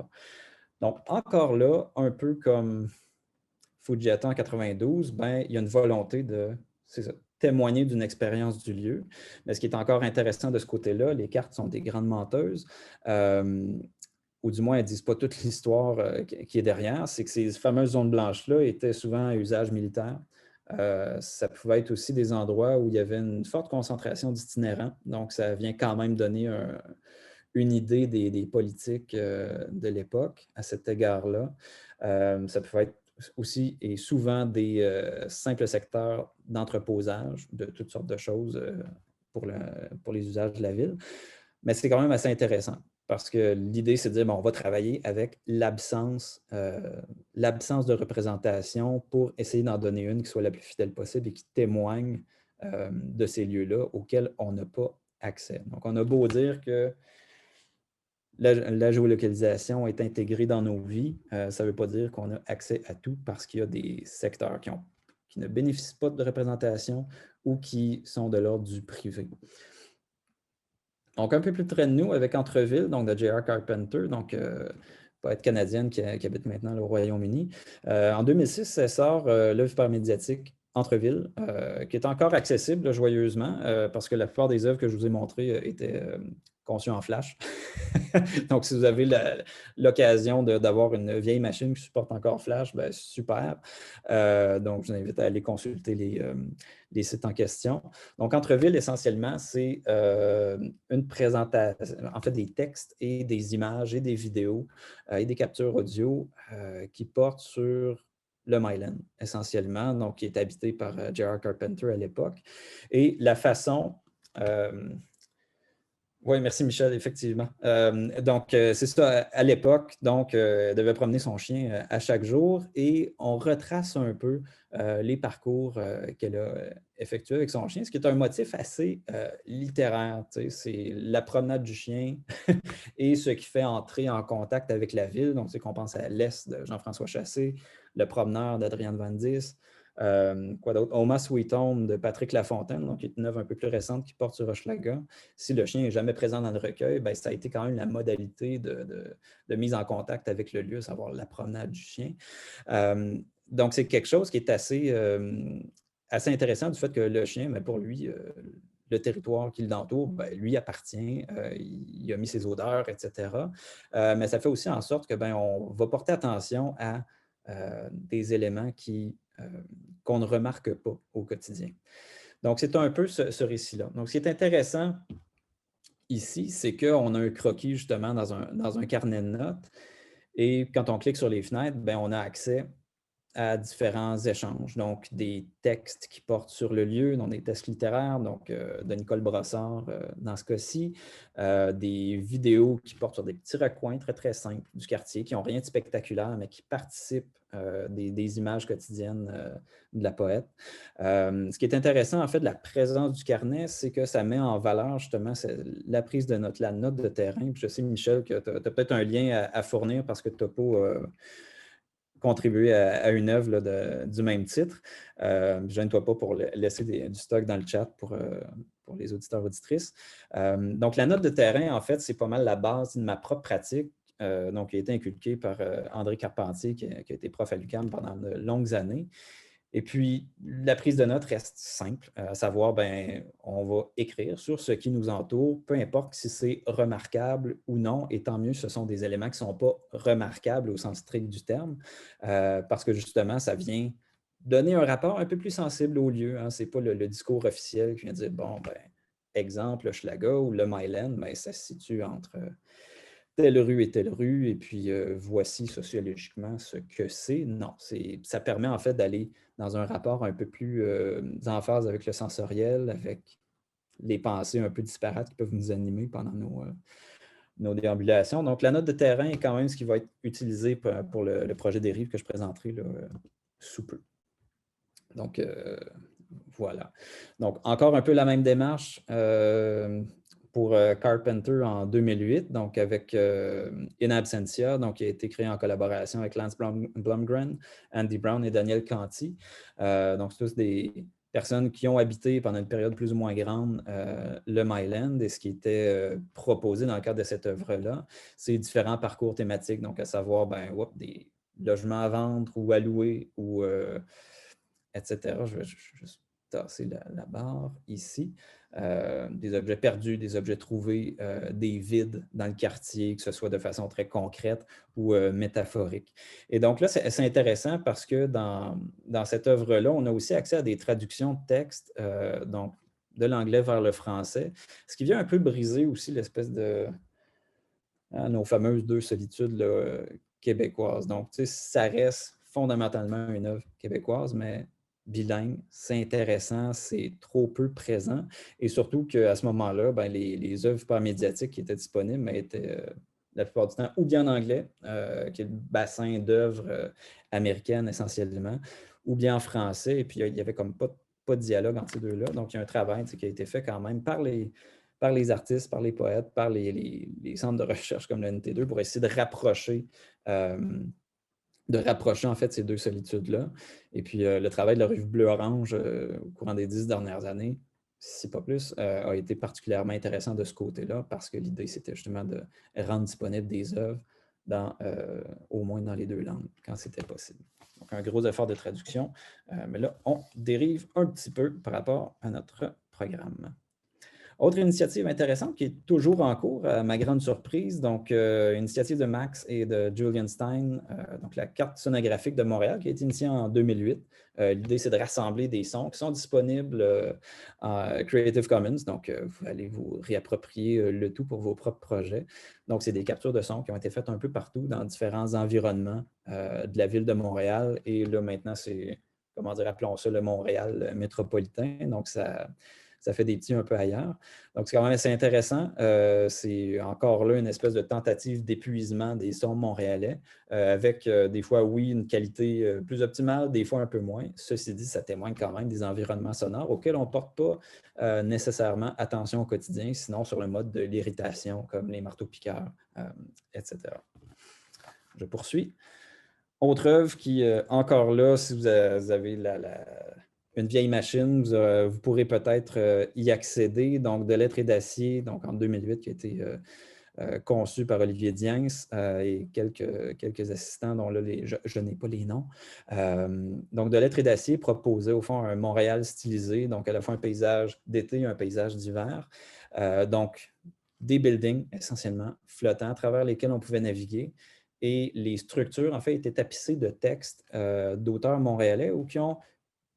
C: Donc, encore là, un peu comme Fujita en 92, il y a une volonté de témoigner d'une expérience du lieu. Mais ce qui est encore intéressant de ce côté-là, les cartes sont des grandes menteuses, ou du moins, elles ne disent pas toute l'histoire qui est derrière, c'est que ces fameuses zones blanches-là étaient souvent à usage militaire. Ça pouvait être aussi des endroits où il y avait une forte concentration d'itinérants. Donc, ça vient quand même donner une idée des politiques de l'époque à cet égard-là. Ça pouvait être aussi et souvent des simples secteurs d'entreposage de toutes sortes de choses pour les usages de la ville. Mais c'est quand même assez intéressant parce que l'idée, c'est de dire, on va travailler avec l'absence de représentation pour essayer d'en donner une qui soit la plus fidèle possible et qui témoigne de ces lieux-là auxquels on n'a pas accès. Donc, on a beau dire que la géolocalisation est intégrée dans nos vies, ça ne veut pas dire qu'on a accès à tout parce qu'il y a des secteurs qui ont qui ne bénéficient pas de représentation ou qui sont de l'ordre du privé. Donc, un peu plus près de nous, avec Entreville, donc de J.R. Carpenter, donc poète canadienne qui habite maintenant au Royaume-Uni. En 2006, elle sort l'œuvre paramédiatique Entreville, qui est encore accessible là, joyeusement, parce que la plupart des œuvres que je vous ai montrées étaient conçues en Flash. Donc, si vous avez l'occasion d'avoir une vieille machine qui supporte encore Flash, ben, super. Donc, je vous invite à aller consulter les sites en question. Donc, Entreville, essentiellement, c'est une présentation, en fait, des textes et des images et des vidéos et des captures audio qui portent sur le Myland, essentiellement, donc qui est habité par J.R. Carpenter à l'époque. Et la façon... oui, merci Michel, effectivement. Donc, c'est ça, à l'époque, donc, elle devait promener son chien à chaque jour et on retrace un peu les parcours qu'elle a effectués avec son chien, ce qui est un motif assez littéraire. C'est la promenade du chien et ce qui fait entrer en contact avec la ville. Donc, c'est qu'on pense à l'Est de Jean-François Chassé, Le Promeneur d'Adrienne Van Dis. Quoi d'autre? Oma Sweet Home de Patrick Lafontaine, donc qui est une œuvre un peu plus récente qui porte sur Hochelaga. Si le chien n'est jamais présent dans le recueil, ben, ça a été quand même la modalité de mise en contact avec le lieu, à savoir la promenade du chien. Donc, c'est quelque chose qui est assez intéressant du fait que le chien, mais pour lui, le territoire qui l'entoure, ben, lui appartient, il a mis ses odeurs, etc. Mais ça fait aussi en sorte que ben, on va porter attention à des éléments qu'on ne remarque pas au quotidien. Donc, c'est un peu ce récit-là. Donc, ce qui est intéressant ici, c'est qu'on a un croquis justement dans un carnet de notes. Et quand on clique sur les fenêtres, ben, on a accès à différents échanges. Donc, des textes qui portent sur le lieu, donc des textes littéraires, donc de Nicole Brossard dans ce cas-ci, des vidéos qui portent sur des petits recoins très, très simples du quartier, qui n'ont rien de spectaculaire, mais qui participent des images quotidiennes de la poète. Ce qui est intéressant, en fait, de la présence du carnet, c'est que ça met en valeur justement la prise de notes, la note de terrain. Puis je sais, Michel, que tu as peut-être un lien à fournir parce que Topo contribuer à une œuvre là, du même titre. Gêne-toi pas pour laisser du stock dans le chat pour les auditeurs et auditrices. Donc, la note de terrain, en fait, c'est pas mal la base de ma propre pratique, donc qui a été inculquée par André Carpentier, qui a été prof à l'UQAM pendant de longues années. Et puis, la prise de notes reste simple, à savoir, ben, on va écrire sur ce qui nous entoure, peu importe si c'est remarquable ou non, et tant mieux, ce sont des éléments qui ne sont pas remarquables au sens strict du terme, parce que justement, ça vient donner un rapport un peu plus sensible au lieu. Hein. Ce n'est pas le discours officiel qui vient dire, bon, ben, exemple, le Hochelaga ou le Myland, ben, ça se situe entre telle rue et telle rue, et puis voici sociologiquement ce que c'est. Non, ça permet en fait d'aller dans un rapport un peu plus en phase avec le sensoriel, avec les pensées un peu disparates qui peuvent nous animer pendant nos déambulations. Donc, la note de terrain est quand même ce qui va être utilisé pour le projet des rives que je présenterai là, sous peu. Donc, voilà. Donc, encore un peu la même démarche pour Carpenter en 2008, donc avec In Absentia, donc qui a été créé en collaboration avec Lance Blumgren, Andy Brown et Daniel Canty. Donc, c'est tous des personnes qui ont habité pendant une période plus ou moins grande le Myland, et ce qui était proposé dans le cadre de cette œuvre-là, c'est différents parcours thématiques, donc à savoir des logements à vendre ou à louer ou etc. Je vais juste tasser la barre ici. Des objets perdus, des objets trouvés, des vides dans le quartier, que ce soit de façon très concrète ou métaphorique. Et donc là, c'est intéressant parce que dans cette œuvre-là, on a aussi accès à des traductions de textes, donc de l'anglais vers le français, ce qui vient un peu briser aussi l'espèce de nos fameuses deux solitudes là, québécoises. Donc, tu sais, ça reste fondamentalement une œuvre québécoise, mais bilingue, c'est intéressant, c'est trop peu présent. Et surtout qu'à ce moment-là, ben, les œuvres paramédiatiques qui étaient disponibles étaient la plupart du temps ou bien en anglais, qui est le bassin d'œuvres américaines essentiellement, ou bien en français. Et puis, il n'y avait comme pas de dialogue entre ces deux-là. Donc, il y a un travail qui a été fait quand même par les artistes, par les poètes, par les centres de recherche comme le NT2 pour essayer de rapprocher de rapprocher en fait ces deux solitudes-là. Et puis le travail de la revue Bleu-Orange au courant des 10 dernières années, si pas plus, a été particulièrement intéressant de ce côté-là parce que l'idée, c'était justement de rendre disponibles des œuvres au moins dans les deux langues, quand c'était possible. Donc, un gros effort de traduction. Mais là, on dérive un petit peu par rapport à notre programme. Autre initiative intéressante qui est toujours en cours, à ma grande surprise, donc initiative de Max et de Julian Stein, donc la carte sonographique de Montréal qui a été initiée en 2008. L'idée, c'est de rassembler des sons qui sont disponibles en Creative Commons, donc vous allez vous réapproprier le tout pour vos propres projets. Donc, c'est des captures de sons qui ont été faites un peu partout dans différents environnements de la ville de Montréal. Et là, maintenant, c'est, comment dire, appelons ça le Montréal métropolitain. Donc, ça fait des petits un peu ailleurs. Donc, c'est quand même assez intéressant. C'est encore là une espèce de tentative d'épuisement des sons montréalais, avec des fois, oui, une qualité plus optimale, des fois un peu moins. Ceci dit, ça témoigne quand même des environnements sonores auxquels on ne porte pas nécessairement attention au quotidien, sinon sur le mode de l'irritation, comme les marteaux-piqueurs, etc. Je poursuis. Autre œuvre qui, encore là, si vous avez une vieille machine, vous pourrez peut-être y accéder. Donc, De lettres et d'acier, donc en 2008, qui a été conçu par Olivier Diens et quelques assistants dont là, je n'ai pas les noms. Donc, De lettres et d'acier proposait au fond un Montréal stylisé, donc à la fois un paysage d'été et un paysage d'hiver. Donc, des buildings essentiellement flottants à travers lesquels on pouvait naviguer. Et les structures, en fait, étaient tapissées de textes d'auteurs montréalais ou qui ont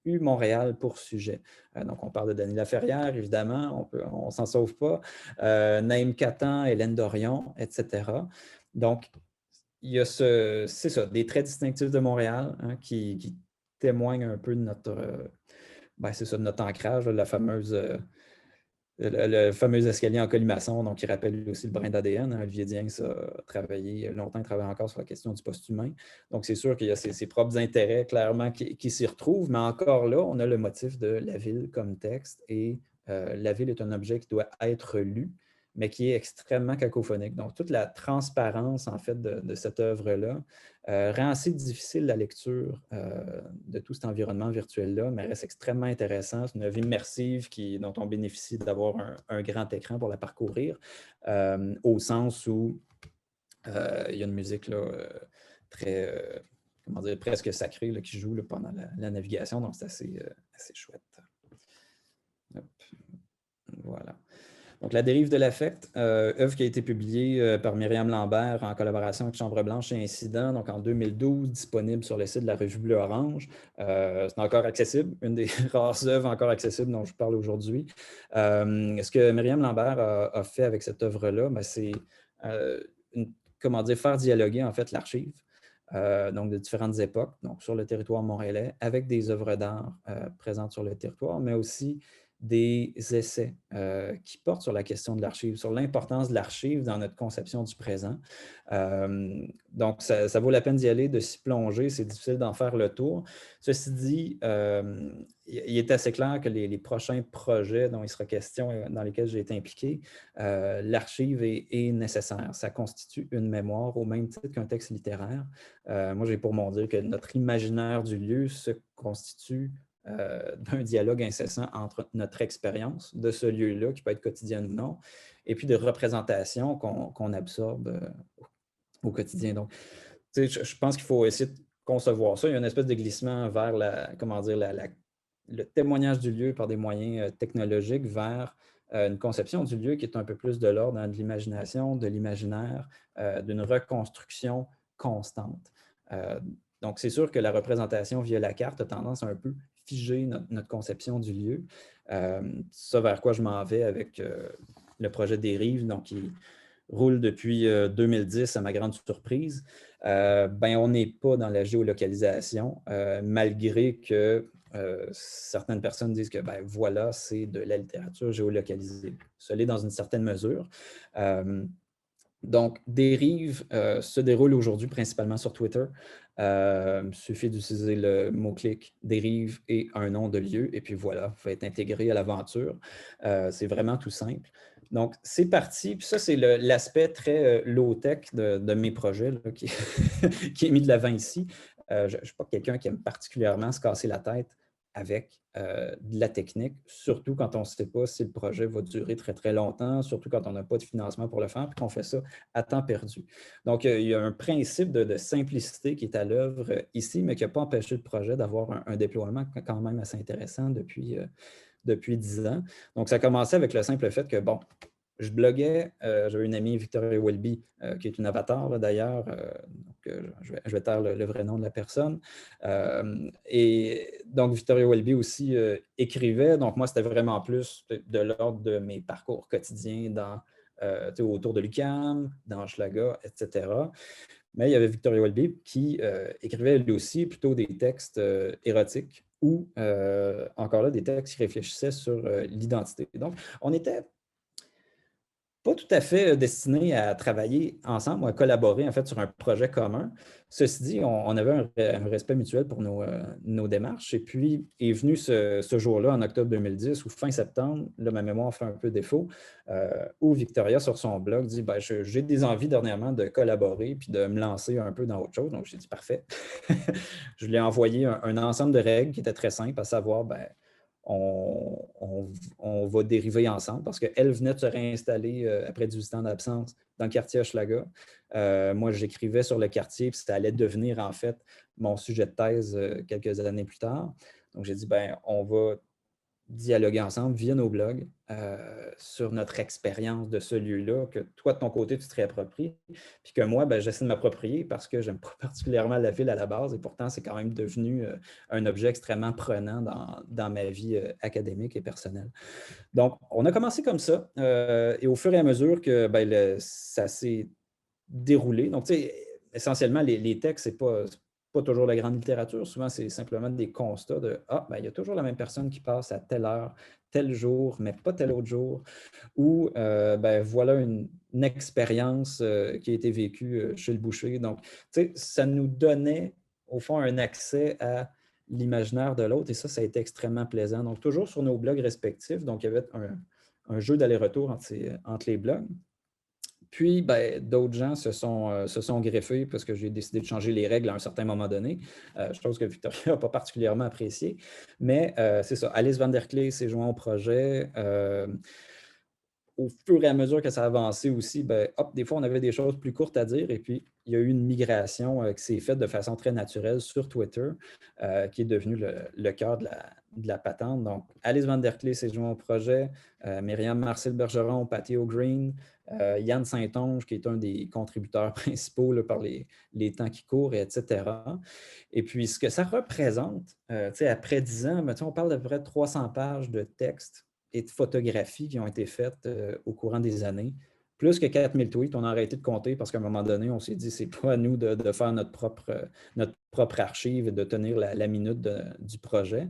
C: eu Montréal pour sujet. Donc, on parle de Denis Laferrière, évidemment, on ne s'en sauve pas. Naïm Katan, Hélène Dorion, etc. Donc, il y a c'est ça, des traits distinctifs de Montréal qui témoignent un peu de notre, c'est ça, de notre ancrage, la fameuse... le fameux escalier en colimaçon, donc qui rappelle aussi le brin d'ADN. Olivier Diens a travaillé longtemps, il travaille encore sur la question du post-humain. Donc, c'est sûr qu'il y a ses propres intérêts, clairement, qui s'y retrouvent, mais encore là, on a le motif de la ville comme texte, et la ville est un objet qui doit être lu, mais qui est extrêmement cacophonique. Donc, toute la transparence, en fait, de cette œuvre-là rend assez difficile la lecture de tout cet environnement virtuel-là, mais reste extrêmement intéressant. C'est une œuvre immersive dont on bénéficie d'avoir un grand écran pour la parcourir, au sens où il y a une musique là, très, comment dire, presque sacrée là, qui joue là, pendant la navigation, donc c'est assez chouette. Hop. Voilà. Donc, La dérive de l'affect, œuvre qui a été publiée par Myriam Lambert en collaboration avec Chambre Blanche et Incident, donc en 2012, disponible sur le site de la revue Bleu-Orange. C'est encore accessible, une des rares œuvres encore accessibles dont je parle aujourd'hui. Ce que Myriam Lambert a fait avec cette œuvre-là, c'est faire dialoguer en fait l'archive. Donc de différentes époques, donc sur le territoire montréalais, avec des œuvres d'art présentes sur le territoire, mais aussi des essais qui portent sur la question de l'archive, sur l'importance de l'archive dans notre conception du présent. Donc, ça vaut la peine d'y aller, de s'y plonger. C'est difficile d'en faire le tour. Ceci dit, il est assez clair que les prochains projets dont il sera question, dans lesquels j'ai été impliqué, l'archive est nécessaire. Ça constitue une mémoire au même titre qu'un texte littéraire. Moi, j'ai pour mon dire que notre imaginaire du lieu se constitue d'un dialogue incessant entre notre expérience de ce lieu-là, qui peut être quotidienne ou non, et puis de représentation qu'on absorbe au quotidien. Donc, je pense qu'il faut essayer de concevoir ça. Il y a une espèce de glissement vers le témoignage du lieu par des moyens technologiques vers une conception du lieu qui est un peu plus de l'ordre de l'imagination, de l'imaginaire, d'une reconstruction constante. Donc, c'est sûr que la représentation via la carte a tendance à un peu figer notre conception du lieu. Ça vers quoi je m'en vais avec le projet des Rives, donc qui roule depuis 2010 à ma grande surprise. On n'est pas dans la géolocalisation, malgré que certaines personnes disent que voilà, c'est de la littérature géolocalisée. Ça l'est dans une certaine mesure. Donc, Dérive se déroule aujourd'hui principalement sur Twitter. Il suffit d'utiliser le mot-clic dérive et un nom de lieu, et puis voilà, vous pouvez être intégré à l'aventure. C'est vraiment tout simple. Donc, c'est parti. Puis ça, c'est l'aspect très low-tech de mes projets là, qui est mis de l'avant ici. Je ne suis pas quelqu'un qui aime particulièrement se casser la tête avec de la technique, surtout quand on ne sait pas si le projet va durer très, très longtemps, surtout quand on n'a pas de financement pour le faire, puis qu'on fait ça à temps perdu. Donc, il y a un principe de simplicité qui est à l'œuvre ici, mais qui n'a pas empêché le projet d'avoir un déploiement quand même assez intéressant depuis 10 ans. Donc, ça a commencé avec le simple fait que, bon, je bloguais, j'avais une amie, Victoria Welby, qui est une avatar d'ailleurs, je vais taire le vrai nom de la personne. Et donc, Victoria Welby aussi écrivait, donc moi, c'était vraiment plus de l'ordre de mes parcours quotidiens autour de l'UQAM, dans Hochelaga, etc. Mais il y avait Victoria Welby qui écrivait lui aussi plutôt des textes érotiques ou encore là des textes qui réfléchissaient sur l'identité. Donc, on était pas tout à fait destiné à travailler ensemble ou à collaborer en fait sur un projet commun. Ceci dit, on avait un respect mutuel pour nos démarches. Et puis est venu ce jour-là, en octobre 2010 ou fin septembre, là, ma mémoire fait un peu défaut, où Victoria, sur son blog, dit ben, j'ai des envies dernièrement de collaborer puis de me lancer un peu dans autre chose. Donc, j'ai dit parfait. Je lui ai envoyé un ensemble de règles qui étaient très simples, à savoir, ben, on va dériver ensemble parce qu'elle venait de se réinstaller après 18 ans d'absence dans le quartier Hochelaga. Moi, j'écrivais sur le quartier, puis ça allait devenir en fait mon sujet de thèse quelques années plus tard. Donc, j'ai dit, ben, on va dialoguer ensemble via nos blogs sur notre expérience de ce lieu-là, que toi, de ton côté, tu te réappropries, puis que moi, ben, j'essaie de m'approprier parce que je n'aime pas particulièrement la ville à la base, et pourtant, c'est quand même devenu un objet extrêmement prenant dans ma vie académique et personnelle. Donc, on a commencé comme ça, et au fur et à mesure que ben, ça s'est déroulé, donc, tu sais, essentiellement, les textes, c'est pas toujours la grande littérature. Souvent, c'est simplement des constats de ah, ben, il y a toujours la même personne qui passe à telle heure, tel jour, mais pas tel autre jour. Ou ben, voilà une expérience qui a été vécue chez le boucher. Donc, tu sais, ça nous donnait, au fond, un accès à l'imaginaire de l'autre. Et ça a été extrêmement plaisant. Donc, toujours sur nos blogs respectifs. Donc, il y avait un jeu d'aller-retour entre les blogs. Puis, ben, d'autres gens se sont greffés parce que j'ai décidé de changer les règles à un certain moment donné. Chose que Victoria n'a pas particulièrement appréciée. Mais c'est ça. Alice Van Der Klee s'est joint au projet. Au fur et à mesure que ça avançait aussi, ben, hop, des fois, on avait des choses plus courtes à dire. Et puis, il y a eu une migration qui s'est faite de façon très naturelle sur Twitter, qui est devenu le cœur de la patente. Donc, Alice Van Der Klee s'est joint au projet, Myriam Marcel Bergeron, Patty O'Green, Yann Saint-Onge, qui est un des contributeurs principaux là, par les temps qui courent, etc. Et puis, ce que ça représente, après 10 ans, ben, on parle d'à peu près 300 pages de texte et de photographies qui ont été faites au courant des années. Plus que 4000 tweets, on a arrêté de compter parce qu'à un moment donné, on s'est dit c'est pas à nous de faire notre propre archive et de tenir la minute du projet.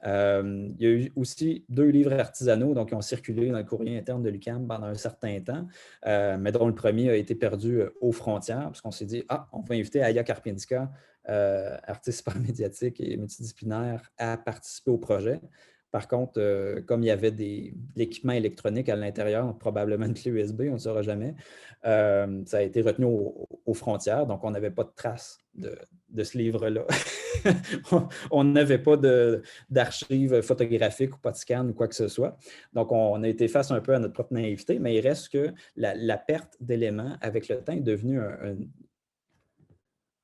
C: Il y a eu aussi 2 livres artisanaux donc, qui ont circulé dans le courrier interne de l'UQAM pendant un certain temps, mais dont le premier a été perdu aux frontières, parce qu'on s'est dit on va inviter Aya Karpinska, artiste super médiatique et multidisciplinaire, à participer au projet. Par contre, comme il y avait de l'équipement électronique à l'intérieur, probablement une clé USB, on ne saura jamais, ça a été retenu aux frontières, donc on n'avait pas de traces de ce livre-là. On n'avait pas d'archives photographiques ou pas de scan ou quoi que ce soit. Donc, on a été face un peu à notre propre naïveté, mais il reste que la perte d'éléments avec le temps est devenue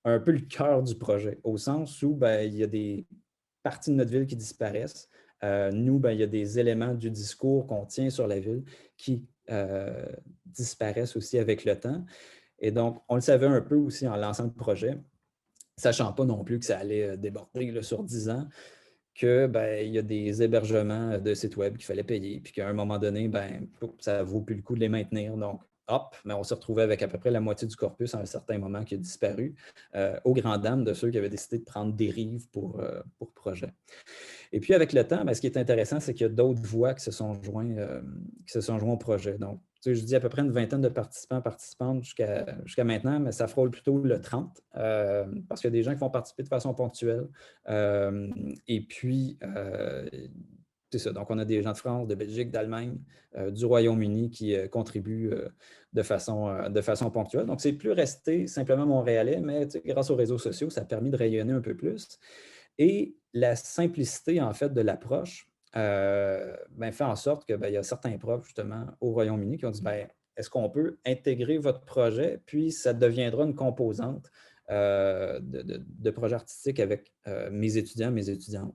C: un peu le cœur du projet, au sens où ben, il y a des parties de notre ville qui disparaissent. Nous, ben, il y a des éléments du discours qu'on tient sur la ville qui disparaissent aussi avec le temps. Et donc, on le savait un peu aussi en lançant le projet, sachant pas non plus que ça allait déborder là, sur 10 ans, que ben, il y a des hébergements de sites web qu'il fallait payer, puis qu'à un moment donné, ben, ça ne vaut plus le coup de les maintenir. Donc, hop, mais on s'est retrouvé avec à peu près la moitié du corpus à un certain moment qui a disparu, aux grandes dames de ceux qui avaient décidé de prendre Dérive pour projet. Et puis, avec le temps, ce qui est intéressant, c'est qu'il y a d'autres voix qui se sont joints au projet. Donc, je dis à peu près une vingtaine de participantes jusqu'à maintenant, mais ça frôle plutôt le 30, parce qu'il y a des gens qui vont participer de façon ponctuelle. Et puis, c'est ça. Donc, on a des gens de France, de Belgique, d'Allemagne, du Royaume-Uni qui contribuent de façon ponctuelle. Donc, c'est plus resté simplement montréalais, mais grâce aux réseaux sociaux, ça a permis de rayonner un peu plus. Et la simplicité, en fait, de l'approche fait en sorte qu'il y a certains profs, justement, au Royaume-Uni qui ont dit, est-ce qu'on peut intégrer votre projet, puis ça deviendra une composante de projet artistique avec mes étudiants, mes étudiantes.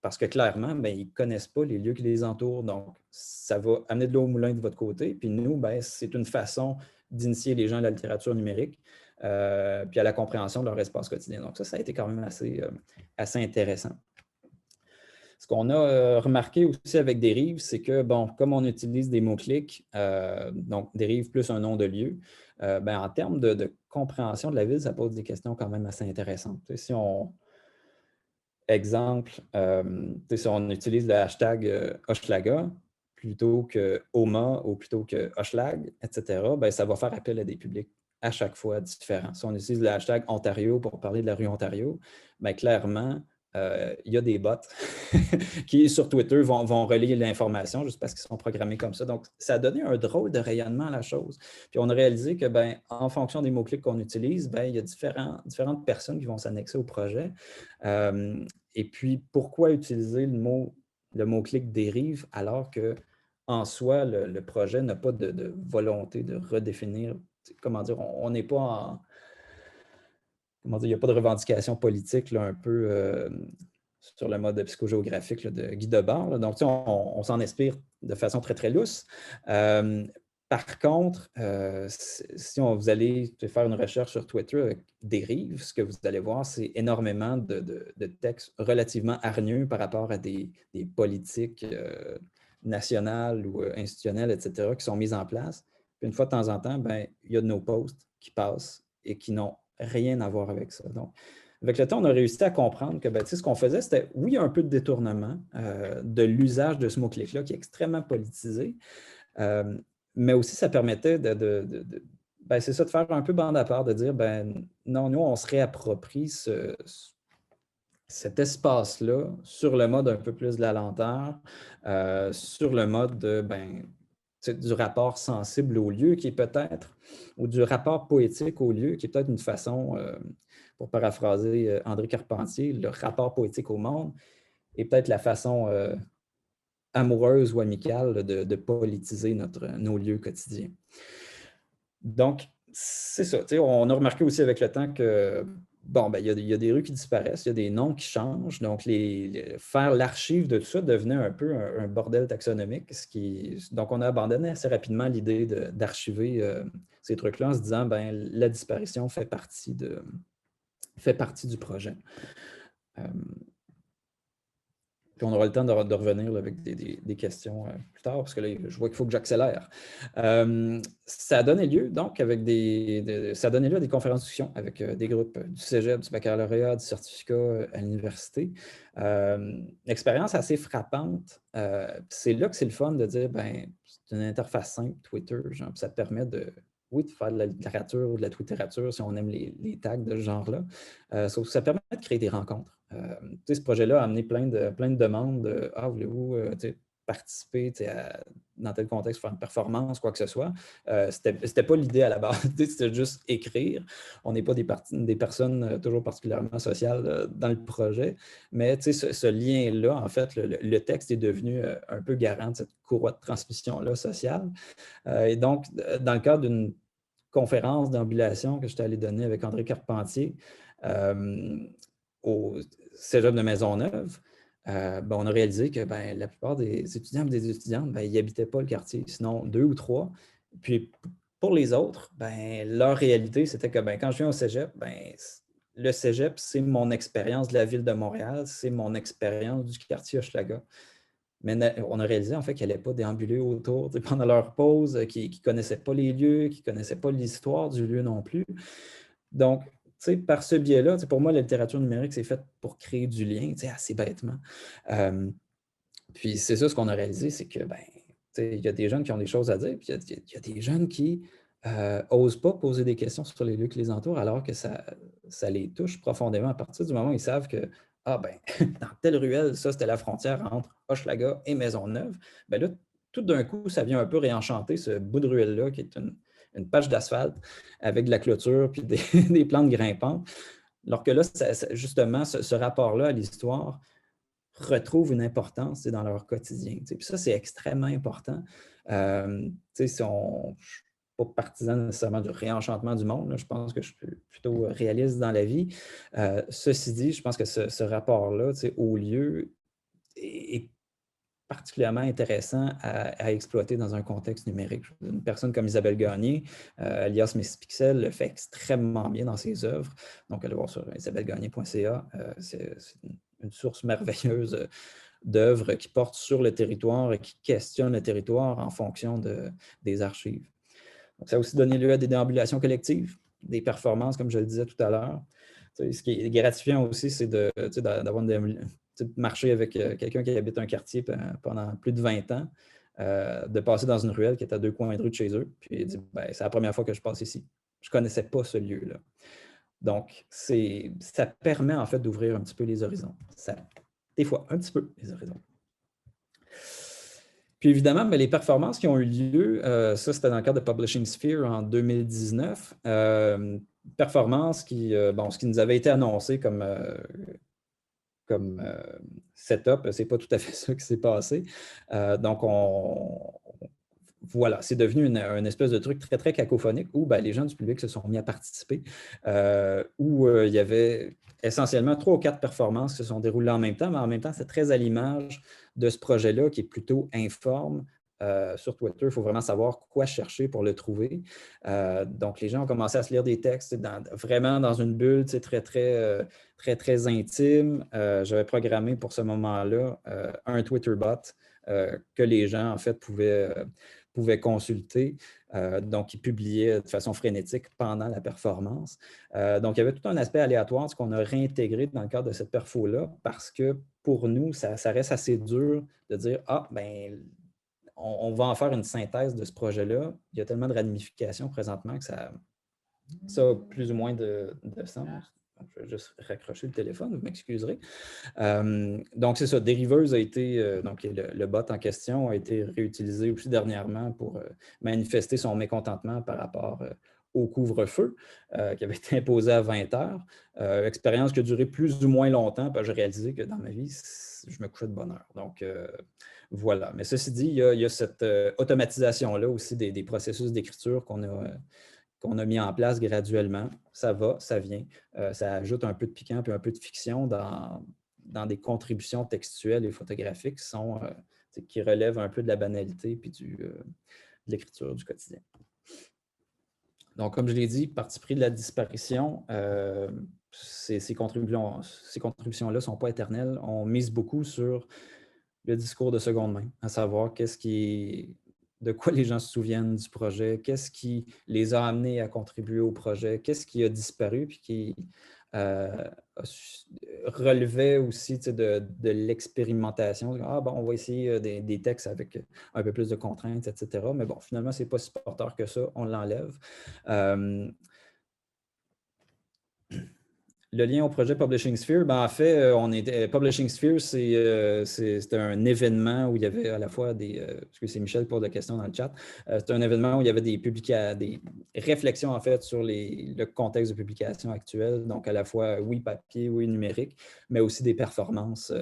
C: Parce que clairement, ils ne connaissent pas les lieux qui les entourent. Donc, ça va amener de l'eau au moulin de votre côté. Puis nous, c'est une façon d'initier les gens à la littérature numérique, puis à la compréhension de leur espace quotidien. Donc, ça a été quand même assez intéressant. Ce qu'on a remarqué aussi avec Dérive, c'est que, comme on utilise des mots-clics, donc Dérive plus un nom de lieu, en termes de compréhension de la ville, ça pose des questions quand même assez intéressantes. Exemple, si on utilise le hashtag Hochelaga plutôt que Oma ou plutôt que Hochelag, etc., ça va faire appel à des publics à chaque fois différents. Si on utilise le hashtag Ontario pour parler de la rue Ontario, clairement, il y a des bots qui, sur Twitter, vont relayer l'information juste parce qu'ils sont programmés comme ça. Donc, ça a donné un drôle de rayonnement à la chose. Puis, on a réalisé que, en fonction des mots-clics qu'on utilise, il y a différentes personnes qui vont s'annexer au projet. Et puis, pourquoi utiliser le mot-clic dérive alors qu'en soi, le projet n'a pas de volonté de redéfinir, comment dire, on n'est pas en... Comment dire, il n'y a pas de revendication politique là, un peu sur le mode psychogéographique là, de Guy Debord. Là. Donc, on s'en inspire de façon très, très lousse. Par contre, si vous allez faire une recherche sur Twitter avec Dérive, ce que vous allez voir, c'est énormément de textes relativement hargneux par rapport à des politiques nationales ou institutionnelles, etc., qui sont mises en place. Puis une fois de temps en temps, il y a de nos posts qui passent et qui n'ont rien à voir avec ça. Donc, avec le temps, on a réussi à comprendre que ce qu'on faisait, c'était, oui, un peu de détournement de l'usage de ce mot-clic-là qui est extrêmement politisé, mais aussi ça permettait c'est ça, de faire un peu bande à part, de dire, non, nous, on se réapproprie cet espace-là sur le mode un peu plus de la lenteur, sur le mode du rapport sensible au lieu qui est peut-être, ou du rapport poétique au lieu qui est peut-être une façon, pour paraphraser André Carpentier, le rapport poétique au monde est peut-être la façon amoureuse ou amicale de politiser nos lieux quotidiens. Donc, c'est ça. On a remarqué aussi avec le temps que il y a des rues qui disparaissent, il y a des noms qui changent. Donc, faire l'archive de tout ça devenait un peu un bordel taxonomique. Donc, on a abandonné assez rapidement l'idée d'archiver ces trucs-là en se disant la disparition fait partie du projet. Puis on aura le temps de revenir là, avec des questions plus tard, parce que là, je vois qu'il faut que j'accélère. Ça a donné lieu, donc, ça a donné lieu à des conférences de discussion avec des groupes du cégep, du baccalauréat, du certificat à l'université. Expérience assez frappante. C'est là que c'est le fun de dire, c'est une interface simple, Twitter, genre, puis ça te permet de faire de la littérature ou de la twitterature, si on aime les tags de ce genre-là. Ça permet de créer des rencontres. Ce projet-là a amené plein de demandes de « Ah, voulez-vous participer dans tel contexte, faire une performance, quoi que ce soit. » C'était pas l'idée à la base, c'était juste écrire. On n'est pas des personnes toujours particulièrement sociales dans le projet, mais ce lien-là, en fait, le texte est devenu un peu garant de cette courroie de transmission-là sociale. Et donc, dans le cadre d'une conférence d'ambulation que j'étais allé donner avec André Carpentier au Cégep de Maisonneuve, on a réalisé que la plupart des étudiants et des étudiantes, ils n'habitaient pas le quartier, sinon 2 ou 3. Puis pour les autres, leur réalité, c'était que quand je viens au Cégep, le Cégep, c'est mon expérience de la ville de Montréal, c'est mon expérience du quartier Hochelaga. Mais on a réalisé en fait qu'ils n'allaient pas déambuler autour pendant leur pause, qu'ils ne connaissaient pas les lieux, qu'ils ne connaissaient pas l'histoire du lieu non plus. Donc, par ce biais-là, pour moi, la littérature numérique, c'est faite pour créer du lien, assez bêtement. Puis c'est ça ce qu'on a réalisé, c'est que il y a des jeunes qui ont des choses à dire, puis il y a des jeunes qui n'osent pas poser des questions sur les lieux qui les entourent, alors que ça les touche profondément à partir du moment où ils savent que dans telle ruelle, ça, c'était la frontière entre Hochelaga et Maisonneuve. Là, tout d'un coup, ça vient un peu réenchanter ce bout de ruelle-là qui est une patch d'asphalte avec de la clôture puis des plantes grimpantes. Alors que là, justement, ce rapport-là à l'histoire retrouvent une importance dans leur quotidien. Puis ça, c'est extrêmement important. Si on, je ne suis pas partisan nécessairement du réenchantement du monde, là, je pense que je suis plutôt réaliste dans la vie. Ceci dit, je pense que ce rapport-là au lieu est particulièrement intéressant à exploiter dans un contexte numérique. Une personne comme Isabelle Gagné, alias Miss Pixel, le fait extrêmement bien dans ses œuvres. Donc, allez voir sur isabellegagné.ca. C'est une source merveilleuse d'œuvres qui portent sur le territoire et qui questionnent le territoire en fonction des archives. Donc, ça a aussi donné lieu à des déambulations collectives, des performances, comme je le disais tout à l'heure. Ce qui est gratifiant aussi, c'est d'avoir marcher avec quelqu'un qui habite un quartier pendant plus de 20 ans, de passer dans une ruelle qui est à 2 coins de rue de chez eux, puis il dit c'est la première fois que je passe ici. Je ne connaissais pas ce lieu-là. Donc, ça permet en fait d'ouvrir un petit peu les horizons. Des fois, un petit peu les horizons. Puis évidemment, les performances qui ont eu lieu, ça c'était dans le cadre de Publishing Sphere en 2019. Performances ce qui nous avait été annoncé comme setup, ce n'est pas tout à fait ça qui s'est passé. Donc, voilà, c'est devenu une espèce de truc très, très cacophonique où les gens du public se sont mis à participer, où il y avait essentiellement 3 ou 4 performances qui se sont déroulées en même temps, mais en même temps, c'est très à l'image de ce projet-là qui est plutôt informe. Sur Twitter, il faut vraiment savoir quoi chercher pour le trouver. Donc, les gens ont commencé à se lire des textes vraiment dans une bulle très, très, très, très intime. J'avais programmé pour ce moment-là un Twitter bot que les gens, en fait, pouvaient consulter. Donc, ils publiaient de façon frénétique pendant la performance. Donc, il y avait tout un aspect aléatoire, ce qu'on a réintégré dans le cadre de cette perfo-là, parce que pour nous, ça reste assez dur de dire on va en faire une synthèse de ce projet-là. Il y a tellement de ramifications présentement que ça a plus ou moins de sens. Donc, je vais juste raccrocher le téléphone, vous m'excuserez. Donc, c'est ça. Deriveuse a été, donc le bot en question a été réutilisé aussi dernièrement pour manifester son mécontentement par rapport au couvre-feu qui avait été imposé à 20 heures. Expérience qui a duré plus ou moins longtemps, parce que j'ai réalisé que dans ma vie, je me couchais de bonne heure. Donc, voilà. Mais ceci dit, il y a cette automatisation-là aussi des processus d'écriture qu'on a mis en place graduellement. Ça va, ça vient. Ça ajoute un peu de piquant et un peu de fiction dans des contributions textuelles et photographiques qui relèvent un peu de la banalité et de l'écriture du quotidien. Donc, comme je l'ai dit, parti pris de la disparition, ces contributions-là ne sont pas éternelles. On mise beaucoup sur le discours de seconde main, à savoir de quoi les gens se souviennent du projet, qu'est-ce qui les a amenés à contribuer au projet, qu'est-ce qui a disparu puis qui relevait aussi de l'expérimentation. On va essayer des textes avec un peu plus de contraintes, etc. Mais bon, finalement, ce n'est pas si porteur que ça, on l'enlève. Le lien au projet Publishing Sphere, en fait, Publishing Sphere, c'était un événement où il y avait à la fois parce que c'est Michel qui pose la question dans le chat, c'est un événement où il y avait des réflexions en fait sur le contexte de publication actuel, donc à la fois oui papier, oui numérique, mais aussi des performances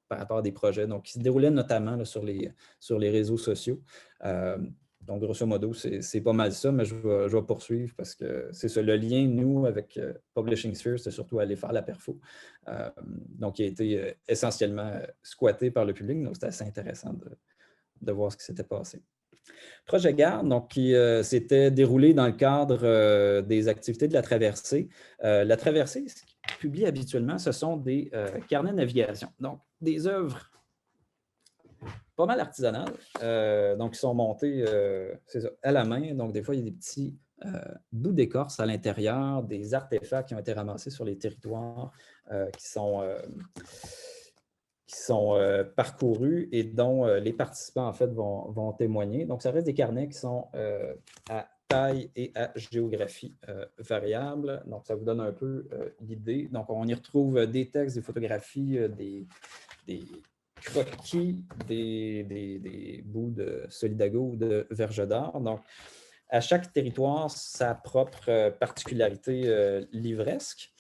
C: par rapport à des projets qui se déroulaient notamment là, sur les réseaux sociaux. Donc, grosso modo, c'est pas mal ça, mais je vais poursuivre parce que c'est ça. Le lien, nous, avec Publishing Sphere, c'est surtout aller faire la perfo. Donc, il a été essentiellement squatté par le public. Donc, c'était assez intéressant de voir ce qui s'était passé. Projet Garde, donc, qui s'était déroulé dans le cadre des activités de la traversée. La traversée, ce qui publie habituellement, ce sont des carnets de navigation. Donc, des œuvres pas mal artisanales. Donc, ils sont montés c'est ça, à la main. Donc, des fois, il y a des petits bouts d'écorce à l'intérieur, des artefacts qui ont été ramassés sur les territoires qui sont parcourus et dont les participants, en fait, vont témoigner. Donc, ça reste des carnets qui sont à taille et à géographie variable. Donc, ça vous donne un peu l'idée. Donc, on y retrouve des textes, des photographies, des croquis, des bouts de Solidago ou de Verge d'Or. Donc, à chaque territoire, sa propre particularité livresque.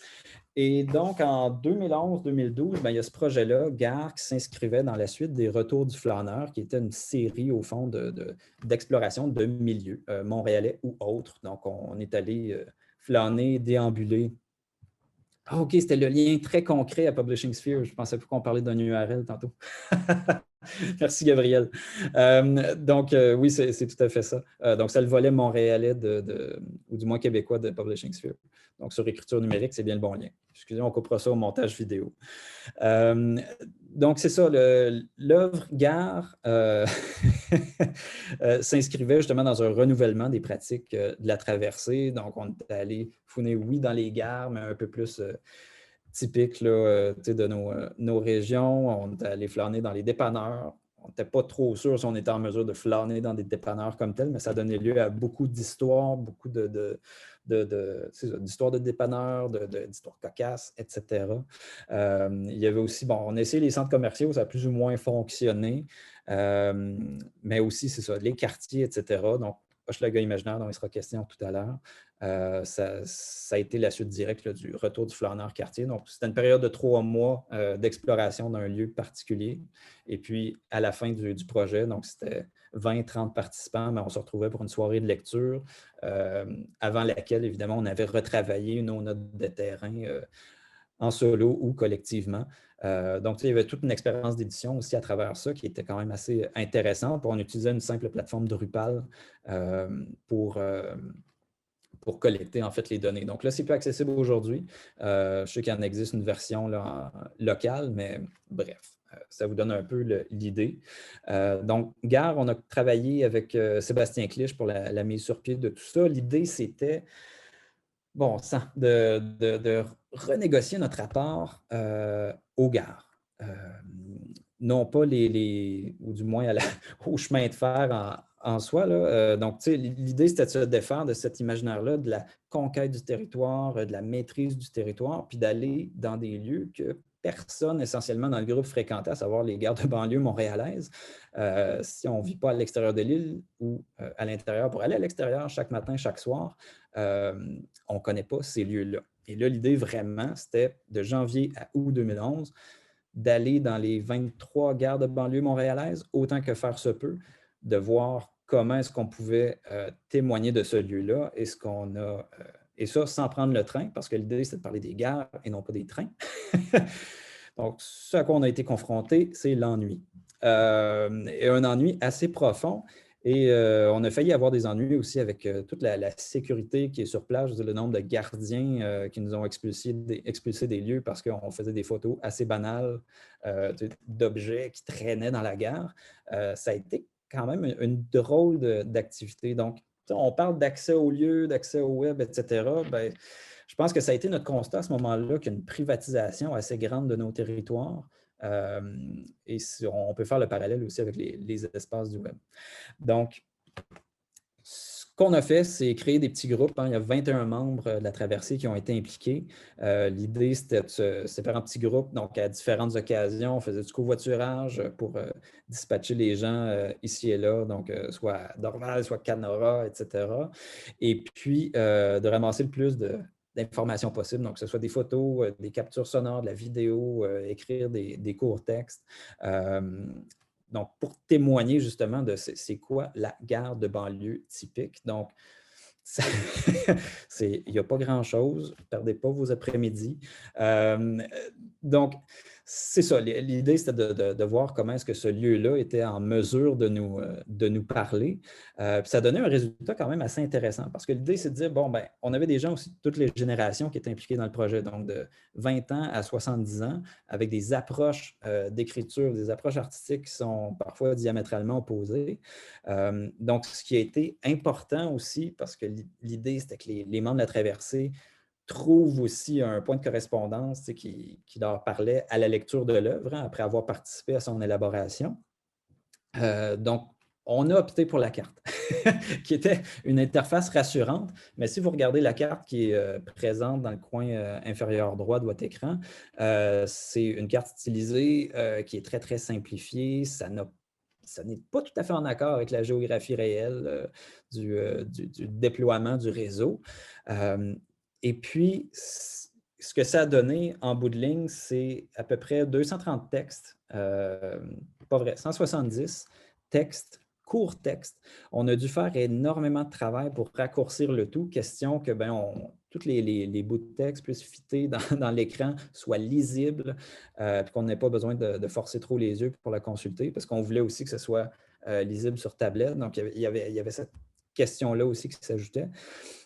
C: Et donc, en 2011-2012, il y a ce projet-là, GAR, qui s'inscrivait dans la suite des Retours du flâneur, qui était une série, au fond, d'exploration de milieux, montréalais ou autres. Donc, on est allé flâner, déambuler. Ah, OK, c'était le lien très concret à Publishing Sphere. Je ne pensais plus qu'on parlait d'un URL tantôt. Merci, Gabriel. Donc, oui, c'est tout à fait ça. Donc, c'est le volet montréalais ou du moins québécois de Publishing Sphere. Donc, sur écriture numérique, c'est bien le bon lien. Excusez-moi, on coupera ça au montage vidéo. Donc, c'est ça, l'œuvre Gare s'inscrivait justement dans un renouvellement des pratiques de la traversée. Donc, on est allé fouiner, oui, dans les gares, mais un peu plus typique là, de nos régions. On est allé flâner dans les dépanneurs. On n'était pas trop sûr si on était en mesure de flâner dans des dépanneurs comme tel, mais ça donnait lieu à beaucoup d'histoires, beaucoup d'histoires de dépanneurs, d'histoires cocasses, etc. Il y avait aussi, bon, on a essayé les centres commerciaux, ça a plus ou moins fonctionné, mais aussi, c'est ça, les quartiers, etc. Donc, Hochelaga imaginaire dont il sera question tout à l'heure. Ça a été la suite directe là, du retour du flâneur quartier. Donc, c'était une période de 3 mois d'exploration d'un lieu particulier. Et puis, à la fin du projet, donc c'était 20-30 participants, mais on se retrouvait pour une soirée de lecture avant laquelle, évidemment, on avait retravaillé nos notes de terrain en solo ou collectivement. Donc, il y avait toute une expérience d'édition aussi à travers ça qui était quand même assez intéressante. On utilisait une simple plateforme Drupal pour collecter en fait les données. Donc là, c'est plus accessible aujourd'hui. Je sais qu'il en existe une version là, locale, mais bref, ça vous donne un peu l'idée. Donc, Gare, on a travaillé avec Sébastien Clich pour la mise sur pied de tout ça. L'idée, c'était bon sang, de renégocier notre rapport aux gares. Non pas ou du moins au chemin de fer en soi. Là. Donc, l'idée, c'était de se défaire de cet imaginaire-là, de la conquête du territoire, de la maîtrise du territoire, puis d'aller dans des lieux que personne essentiellement dans le groupe fréquentait, à savoir les gares de banlieue montréalaises. Si on ne vit pas à l'extérieur de l'île ou à l'intérieur, pour aller à l'extérieur chaque matin, chaque soir, on ne connaît pas ces lieux-là. Et là, l'idée vraiment, c'était de janvier à août 2011, d'aller dans les 23 gares de banlieue montréalaises, autant que faire se peut, de voir comment est-ce qu'on pouvait témoigner de ce lieu-là et ce qu'on a... et ça, sans prendre le train, parce que l'idée, c'est de parler des gares et non pas des trains. Donc, ce à quoi on a été confronté, c'est l'ennui. Et un ennui assez profond. Et on a failli avoir des ennuis aussi avec toute la sécurité qui est sur place, le nombre de gardiens qui nous ont expulsé des lieux parce qu'on faisait des photos assez banales d'objets qui traînaient dans la gare. Ça a été quand même une drôle d'activité. Donc, on parle d'accès aux lieux, d'accès au web, etc. Bien, je pense que ça a été notre constat à ce moment-là qu'il y a une privatisation assez grande de nos territoires. Et on peut faire le parallèle aussi avec les espaces du web. Donc, ce qu'on a fait, c'est créer des petits groupes. Il y a 21 membres de la traversée qui ont été impliqués. L'idée, c'était de se séparer en petits groupes. Donc, à différentes occasions, on faisait du covoiturage pour dispatcher les gens ici et là, donc soit à Dorval, soit à Canora, etc. Et puis, de ramasser le plus d'informations possibles, donc que ce soit des photos, des captures sonores, de la vidéo, écrire des courts textes. Donc, pour témoigner justement de c'est quoi la gare de banlieue typique. Donc, il n'y a pas grand-chose. Ne perdez pas vos après-midi. Donc, c'est ça. L'idée, c'était de voir comment est-ce que ce lieu-là était en mesure de nous parler. Puis ça donnait un résultat quand même assez intéressant parce que l'idée, c'est de dire, bon, ben, on avait des gens aussi de toutes les générations qui étaient impliqués dans le projet, donc de 20 ans à 70 ans, avec des approches d'écriture, des approches artistiques qui sont parfois diamétralement opposées. Donc, ce qui a été important aussi, parce que l'idée, c'était que les membres de la traversée trouvent aussi un point de correspondance qui leur parlait à la lecture de l'œuvre, hein, après avoir participé à son élaboration. Donc, on a opté pour la carte, qui était une interface rassurante. Mais si vous regardez la carte qui est présente dans le coin inférieur droit de votre écran, c'est une carte stylisée qui est très, très simplifiée. Ça n'est pas tout à fait en accord avec la géographie réelle du déploiement du réseau. Et puis, ce que ça a donné en bout de ligne, c'est à peu près 230 textes, pas vrai, 170 textes, courts textes. On a dû faire énormément de travail pour raccourcir le tout, question que tous les bouts de texte puissent fitter dans l'écran, soient lisibles, puis qu'on n'ait pas besoin de forcer trop les yeux pour la consulter, parce qu'on voulait aussi que ce soit lisible sur tablette. Donc, il y avait cette question-là aussi qui s'ajoutait.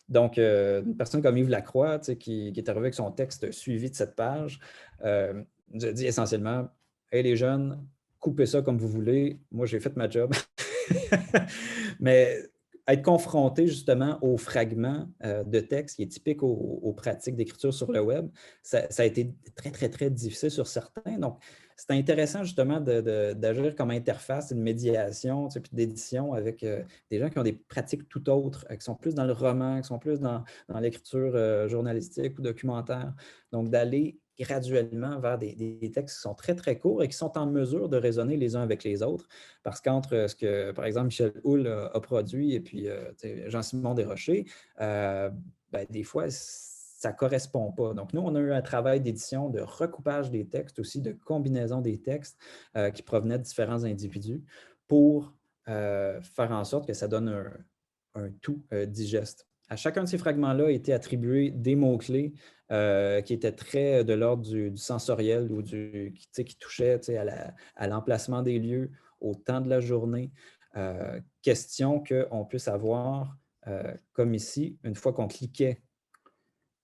C: Donc, une personne comme Yves Lacroix, qui est arrivé avec son texte suivi de cette page, nous a dit essentiellement, « Hey les jeunes, coupez ça comme vous voulez, moi j'ai fait ma job. » Mais être confronté justement aux fragments de texte qui est typique aux pratiques d'écriture sur le web, ça a été très, très, très difficile sur certains. Donc, c'est intéressant justement d'agir comme interface, une médiation, puis d'édition avec des gens qui ont des pratiques tout autres, qui sont plus dans le roman, qui sont plus dans l'écriture journalistique ou documentaire. Donc, d'aller graduellement vers des textes qui sont très, très courts et qui sont en mesure de résonner les uns avec les autres. Parce qu'entre ce que, par exemple, Michel Houle a produit et puis Jean-Simon Desrochers, des fois, ça ne correspond pas. Donc, nous, on a eu un travail d'édition, de recoupage des textes aussi, de combinaison des textes qui provenaient de différents individus pour faire en sorte que ça donne un tout digeste. À chacun de ces fragments-là a été attribué des mots-clés qui étaient très de l'ordre du sensoriel ou qui touchaient à l'emplacement des lieux, au temps de la journée. Question qu'on puisse avoir, comme ici, une fois qu'on cliquait,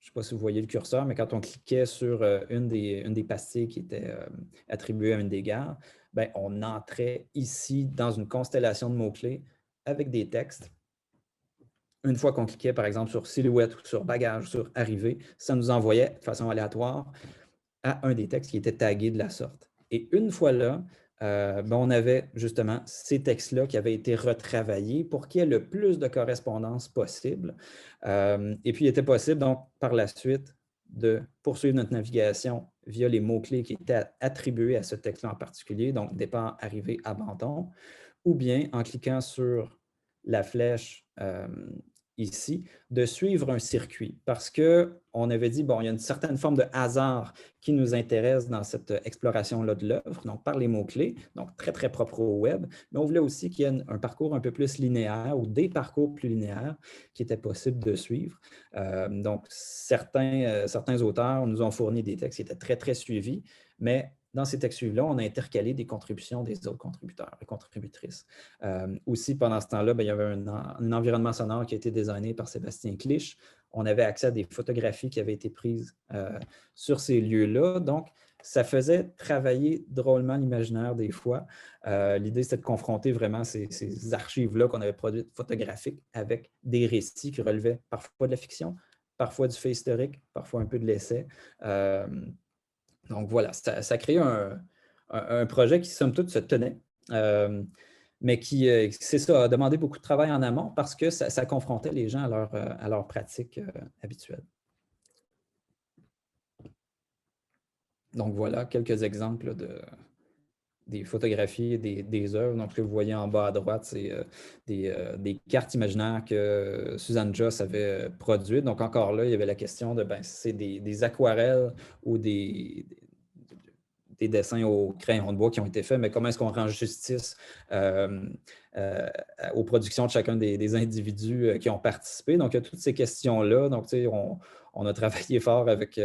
C: je ne sais pas si vous voyez le curseur, mais quand on cliquait sur une des pastilles qui était attribuée à une des gares, on entrait ici dans une constellation de mots-clés avec des textes. Une fois qu'on cliquait, par exemple, sur silhouette ou sur bagage, sur arrivée, ça nous envoyait de façon aléatoire à un des textes qui était tagué de la sorte. Et une fois là, on avait justement ces textes-là qui avaient été retravaillés pour qu'il y ait le plus de correspondance possible. Et puis, il était possible, donc, par la suite, de poursuivre notre navigation via les mots-clés qui étaient attribués à ce texte-là en particulier, donc départ, arrivée, abandon, ou bien en cliquant sur la flèche ici, de suivre un circuit parce qu'on avait dit, bon, il y a une certaine forme de hasard qui nous intéresse dans cette exploration-là de l'œuvre, donc par les mots-clés, donc très, très propre au web, mais on voulait aussi qu'il y ait un parcours un peu plus linéaire ou des parcours plus linéaires qui étaient possibles de suivre. Donc, certains auteurs nous ont fourni des textes qui étaient très, très suivis, mais dans ces textes suivis-là, on a intercalé des contributions des autres contributeurs et contributrices. Aussi, pendant ce temps-là, il y avait un environnement sonore qui a été designé par Sébastien Clich. On avait accès à des photographies qui avaient été prises sur ces lieux-là. Donc, ça faisait travailler drôlement l'imaginaire des fois. L'idée, c'était de confronter vraiment ces archives-là qu'on avait produites photographiques avec des récits qui relevaient parfois de la fiction, parfois du fait historique, parfois un peu de l'essai. Donc voilà, ça a créé un projet qui, somme toute, se tenait, mais qui, c'est ça, a demandé beaucoup de travail en amont parce que ça confrontait les gens à leur pratique habituelle. Donc voilà, quelques exemples des photographies et des œuvres. Donc, ce que vous voyez en bas à droite, c'est des cartes imaginaires que Suzanne Joss avait produites. Donc, encore là, il y avait la question de, c'est des aquarelles ou des dessins au crayon de bois qui ont été faits, mais comment est-ce qu'on rend justice aux productions de chacun des individus qui ont participé? Donc, il y a toutes ces questions-là. Donc, tu sais, on a travaillé fort avec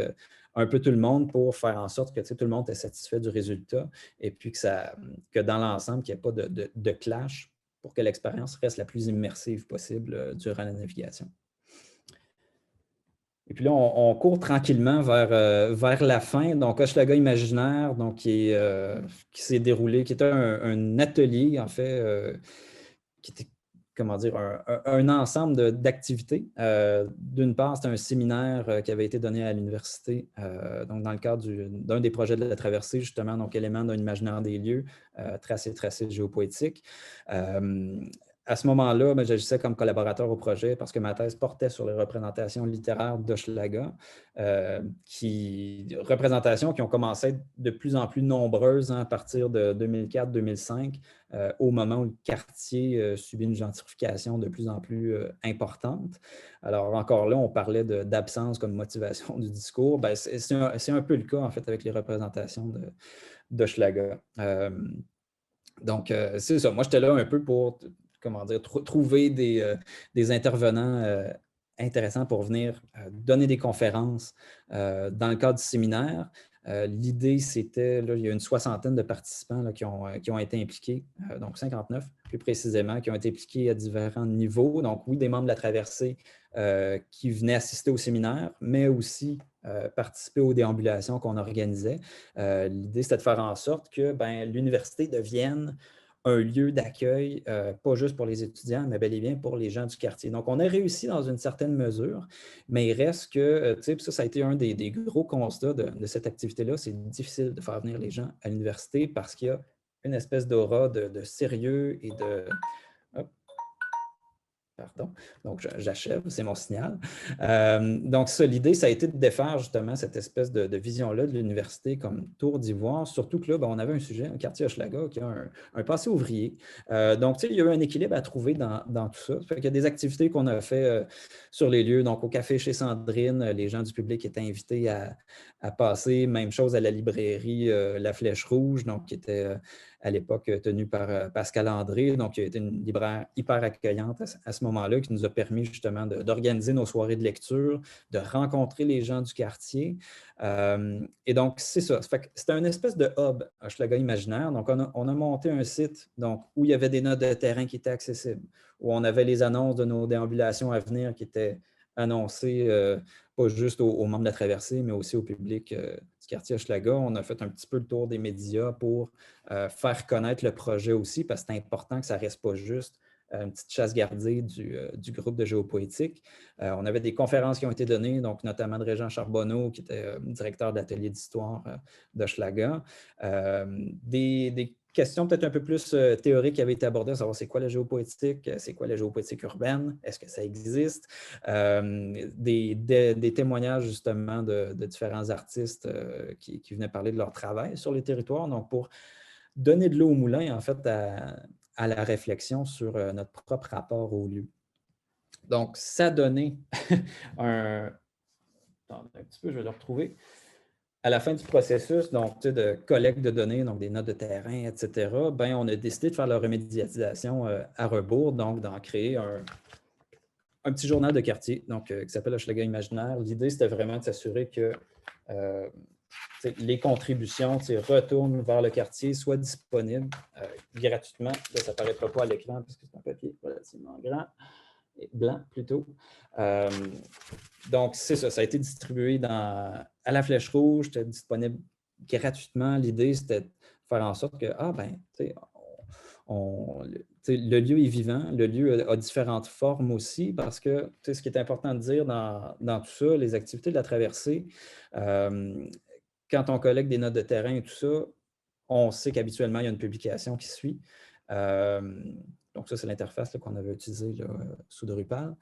C: un peu tout le monde pour faire en sorte que tout le monde est satisfait du résultat et puis que dans l'ensemble, qu'il n'y ait pas de clash pour que l'expérience reste la plus immersive possible durant la navigation. Et puis là, on court tranquillement vers la fin. Donc, Hochelaga Imaginaire, donc, qui s'est déroulé, qui était un atelier, en fait, qui était, comment dire, un ensemble d'activités. D'une part, c'était un séminaire qui avait été donné à l'université, donc dans le cadre d'un des projets de la traversée, justement, donc élément d'un imaginaire des lieux, tracé géopoétique. À ce moment-là, j'agissais comme collaborateur au projet parce que ma thèse portait sur les représentations littéraires d'Hochelaga, représentations qui ont commencé à être de plus en plus nombreuses à partir de 2004-2005, au moment où le quartier subit une gentrification de plus en plus importante. Alors encore là, on parlait d'absence comme motivation du discours. C'est un peu le cas, en fait, avec les représentations d'Hochelaga. Donc, c'est ça. Moi, j'étais là un peu pour, comment dire, trouver des intervenants intéressants pour venir donner des conférences dans le cadre du séminaire. L'idée, c'était, là, il y a une soixantaine de participants là, qui ont été impliqués, donc 59 plus précisément, qui ont été impliqués à différents niveaux. Donc, oui, des membres de la traversée qui venaient assister au séminaire, mais aussi participer aux déambulations qu'on organisait. L'idée, c'était de faire en sorte que l'université devienne un lieu d'accueil, pas juste pour les étudiants, mais bel et bien pour les gens du quartier. Donc, on a réussi dans une certaine mesure, mais il reste que, ça a été un des gros constats de cette activité-là, c'est difficile de faire venir les gens à l'université parce qu'il y a une espèce d'aura de sérieux et de... Hop. Pardon. Donc, j'achève, c'est mon signal. Donc, ça, l'idée, ça a été de défaire justement cette espèce de vision-là de l'université comme tour d'ivoire, surtout que là, on avait un sujet, un quartier Hochelaga qui a un passé ouvrier. Donc, il y a eu un équilibre à trouver dans tout ça. Il y a des activités qu'on a fait sur les lieux. Donc, au café chez Sandrine, les gens du public étaient invités à passer. Même chose à la librairie La Flèche Rouge, donc qui était à l'époque tenue par Pascal André, donc qui a été une libraire hyper accueillante à ce moment-là, qui nous a permis justement d'organiser nos soirées de lecture, de rencontrer les gens du quartier. Et donc, c'est ça. C'était une espèce de hub, Hochelaga Imaginaire. Donc, on a monté un site donc, où il y avait des notes de terrain qui étaient accessibles, où on avait les annonces de nos déambulations à venir qui étaient annoncées pas juste aux membres de la traversée, mais aussi au public du quartier Hochelaga. On a fait un petit peu le tour des médias pour faire connaître le projet aussi, parce que c'est important que ça ne reste pas juste une petite chasse gardée du groupe de géopoétique. On avait des conférences qui ont été données, donc notamment de Régent Charbonneau, qui était directeur de l'atelier d'histoire d'Hochelaga. Des questions peut-être un peu plus théoriques qui avaient été abordées, à savoir c'est quoi la géopoétique, c'est quoi la géopoétique urbaine, est-ce que ça existe, des témoignages justement de différents artistes qui venaient parler de leur travail sur les territoires, donc pour donner de l'eau au moulin, en fait, à la réflexion sur notre propre rapport au lieu. Donc, ça donnait un... Attendez un petit peu, je vais le retrouver. À la fin du processus donc, de collecte de données, donc des notes de terrain, etc., on a décidé de faire la remédiatisation à rebours, donc d'en créer un petit journal de quartier donc, qui s'appelle Hochelaga Imaginaire. L'idée, c'était vraiment de s'assurer que les contributions retournent vers le quartier, soient disponibles gratuitement. Là, ça n'apparaîtra pas à l'écran parce que c'est un papier relativement grand. Blanc plutôt. Donc, c'est ça, ça a été distribué à la Flèche Rouge, c'était disponible gratuitement. L'idée, c'était de faire en sorte que, le lieu est vivant, le lieu a différentes formes aussi, parce que ce qui est important de dire dans tout ça, les activités de la traversée, quand on collecte des notes de terrain et tout ça, on sait qu'habituellement, il y a une publication qui suit. Donc, ça, c'est l'interface qu'on avait utilisée sous Drupal.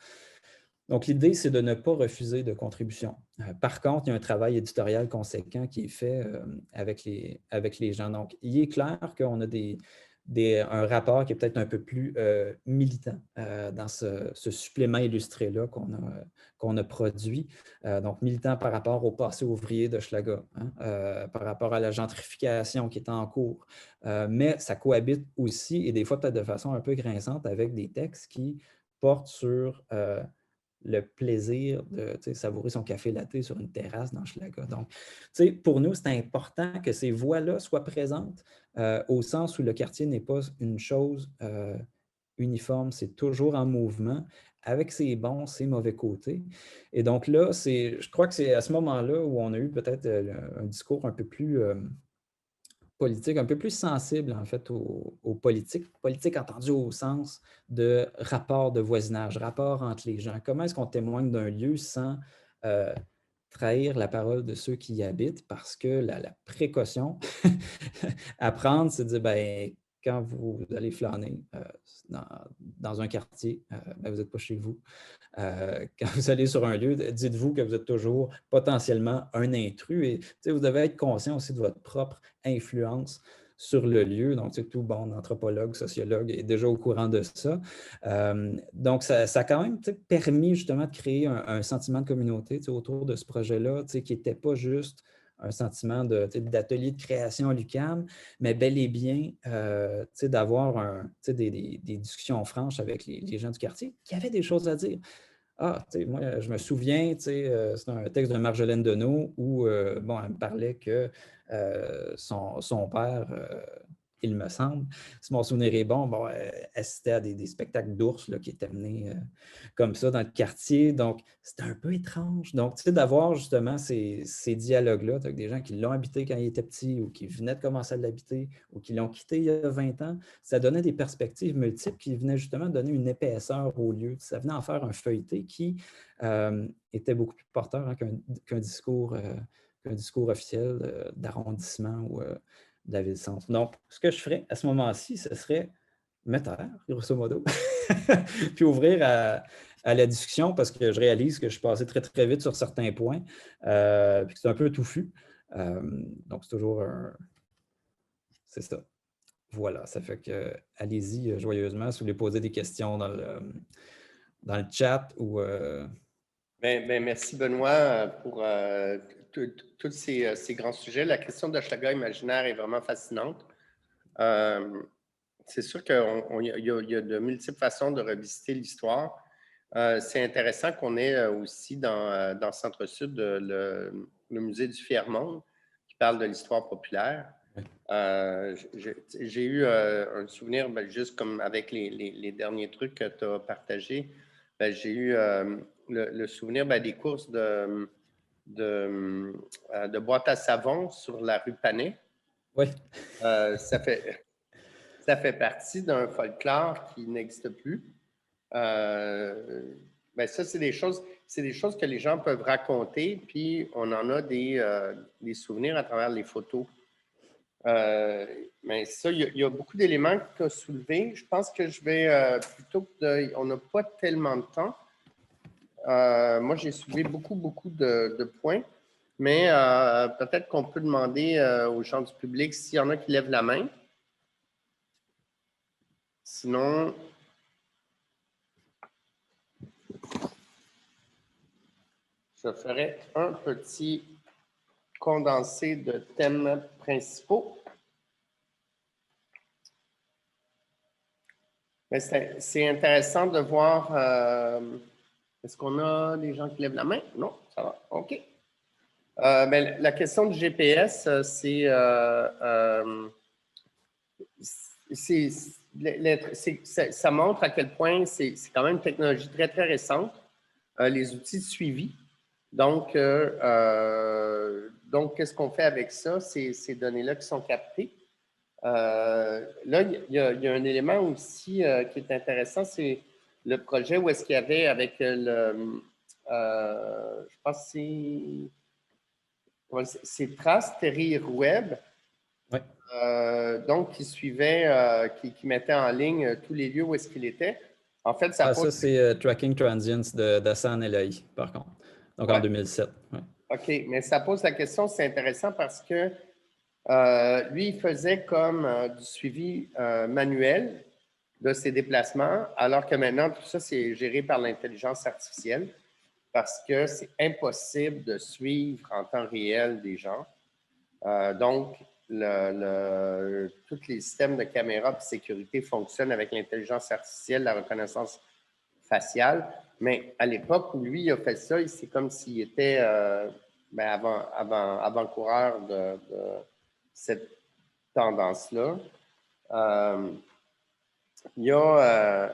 C: Donc, l'idée, c'est de ne pas refuser de contribution. Par contre, il y a un travail éditorial conséquent qui est fait avec les gens. Donc, il est clair qu'on a un rapport qui est peut-être un peu plus militant dans ce supplément illustré-là qu'on a produit. Donc, militant par rapport au passé ouvrier d'Hochelaga, par rapport à la gentrification qui est en cours. Mais ça cohabite aussi, et des fois peut-être de façon un peu grinçante, avec des textes qui portent sur le plaisir de savourer son café latte sur une terrasse dans Hochelaga. Donc, pour nous, c'est important que ces voix-là soient présentes au sens où le quartier n'est pas une chose uniforme, c'est toujours en mouvement, avec ses bons, ses mauvais côtés. Et donc là, je crois que c'est à ce moment-là où on a eu peut-être un discours un peu plus politique, un peu plus sensible en fait aux politiques. Politique entendu au sens de rapport de voisinage, rapport entre les gens. Comment est-ce qu'on témoigne d'un lieu sans euh, trahir la parole de ceux qui y habitent? Parce que la précaution à prendre, c'est de dire, ben, quand vous allez flâner dans un quartier, ben, vous n'êtes pas chez vous. Quand vous allez sur un lieu, dites-vous que vous êtes toujours potentiellement un intrus et vous devez être conscient aussi de votre propre influence sur le lieu. Donc, tout bon anthropologue, sociologue est déjà au courant de ça. Donc, ça a quand même permis justement de créer un sentiment de communauté autour de ce projet-là, qui n'était pas juste un sentiment d'atelier de création à l'UQAM, mais bel et bien d'avoir des discussions franches avec les gens du quartier qui avaient des choses à dire. Ah, moi, je me souviens, c'est un texte de Marjolaine Deneau où, bon, elle me parlait que son père, il me semble, si mon souvenir est bon, elle assistait à des spectacles d'ours qui étaient menés comme ça dans le quartier. Donc, c'était un peu étrange. Donc, d'avoir justement ces dialogues-là avec des gens qui l'ont habité quand il était petit ou qui venaient de commencer à l'habiter ou qui l'ont quitté il y a 20 ans, ça donnait des perspectives multiples qui venaient justement donner une épaisseur au lieu. Ça venait en faire un feuilleté qui était beaucoup plus porteur qu'un discours officiel d'arrondissement ou de la ville-centre. Donc, ce que je ferais à ce moment-ci, ce serait me taire, grosso modo, puis ouvrir à la discussion parce que je réalise que je suis passé très, très vite sur certains points, puis que c'est un peu touffu. Donc, c'est toujours c'est ça. Voilà, ça fait que allez-y joyeusement si vous voulez poser des questions dans le chat ou...
B: Merci Benoît pour tous ces grands sujets. La question d'Hochelaga imaginaire est vraiment fascinante. C'est sûr qu'il y a de multiples façons de revisiter l'histoire. C'est intéressant qu'on ait aussi dans Centre-Sud le musée du Fier-Monde qui parle de l'histoire populaire. J'ai eu un souvenir, juste comme avec les derniers trucs que tu as partagés, j'ai eu le souvenir des courses de boîte à savon sur la rue Panet.
C: Oui.
B: Ça fait partie d'un folklore qui n'existe plus. Ça, c'est des choses que les gens peuvent raconter, puis on en a des souvenirs à travers les photos. Mais ça, il y a beaucoup d'éléments que tu as soulevés. Je pense que je vais, on n'a pas tellement de temps. Moi, j'ai soulevé beaucoup de points, mais peut-être qu'on peut demander aux gens du public s'il y en a qui lèvent la main. Sinon, je ferai un petit condensé de thèmes principaux. Mais c'est intéressant de voir. Est-ce qu'on a des gens qui lèvent la main? Non, ça va. OK. La question du GPS, ça montre à quel point c'est quand même une technologie très, très récente. Les outils de suivi. Donc, qu'est-ce qu'on fait avec ça? Ces données-là qui sont captées. Là, il y a un élément aussi qui est intéressant, c'est le projet où est-ce qu'il y avait avec je pense que c'est Trace Terrier Web.
C: Ouais.
B: Donc, qui suivait, qui mettait en ligne tous les lieux où est-ce qu'il était. En fait, ça
C: c'est Tracking Transients d'Hassan Elahi, par contre. Donc, en 2007. Ouais.
B: OK, mais ça pose la question, c'est intéressant parce que lui, il faisait comme du suivi manuel de ses déplacements, alors que maintenant, tout ça, c'est géré par l'intelligence artificielle parce que c'est impossible de suivre en temps réel des gens. Donc, tous les systèmes de caméra de sécurité fonctionnent avec l'intelligence artificielle, la reconnaissance facial. Mais à l'époque où lui a fait ça, c'est comme s'il était avant-coureur de cette tendance-là. Il y a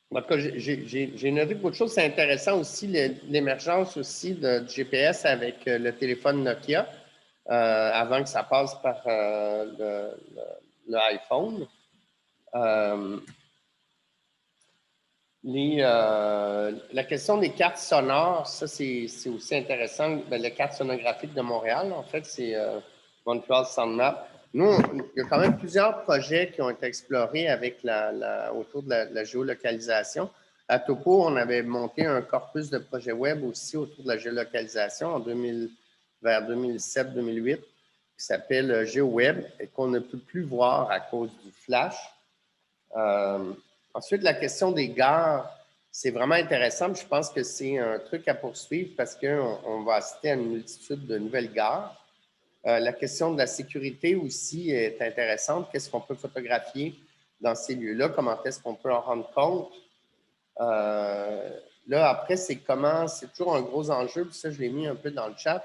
B: en tout cas, j'ai noté beaucoup de choses. C'est intéressant aussi l'émergence aussi du GPS avec le téléphone Nokia, avant que ça passe par le iPhone. La question des cartes sonores, ça c'est aussi intéressant. Les cartes sonographiques de Montréal, en fait, c'est Montreal Sound Map. Nous, il y a quand même plusieurs projets qui ont été explorés avec autour de la géolocalisation. À Topo, on avait monté un corpus de projets web aussi autour de la géolocalisation vers 2007-2008, qui s'appelle GeoWeb et qu'on ne peut plus voir à cause du flash. Ensuite, la question des gares, c'est vraiment intéressant. Je pense que c'est un truc à poursuivre parce qu'on va assister à une multitude de nouvelles gares. La question de la sécurité aussi est intéressante. Qu'est-ce qu'on peut photographier dans ces lieux-là? Comment est-ce qu'on peut en rendre compte? Là, après, c'est toujours un gros enjeu, puis ça, je l'ai mis un peu dans le chat.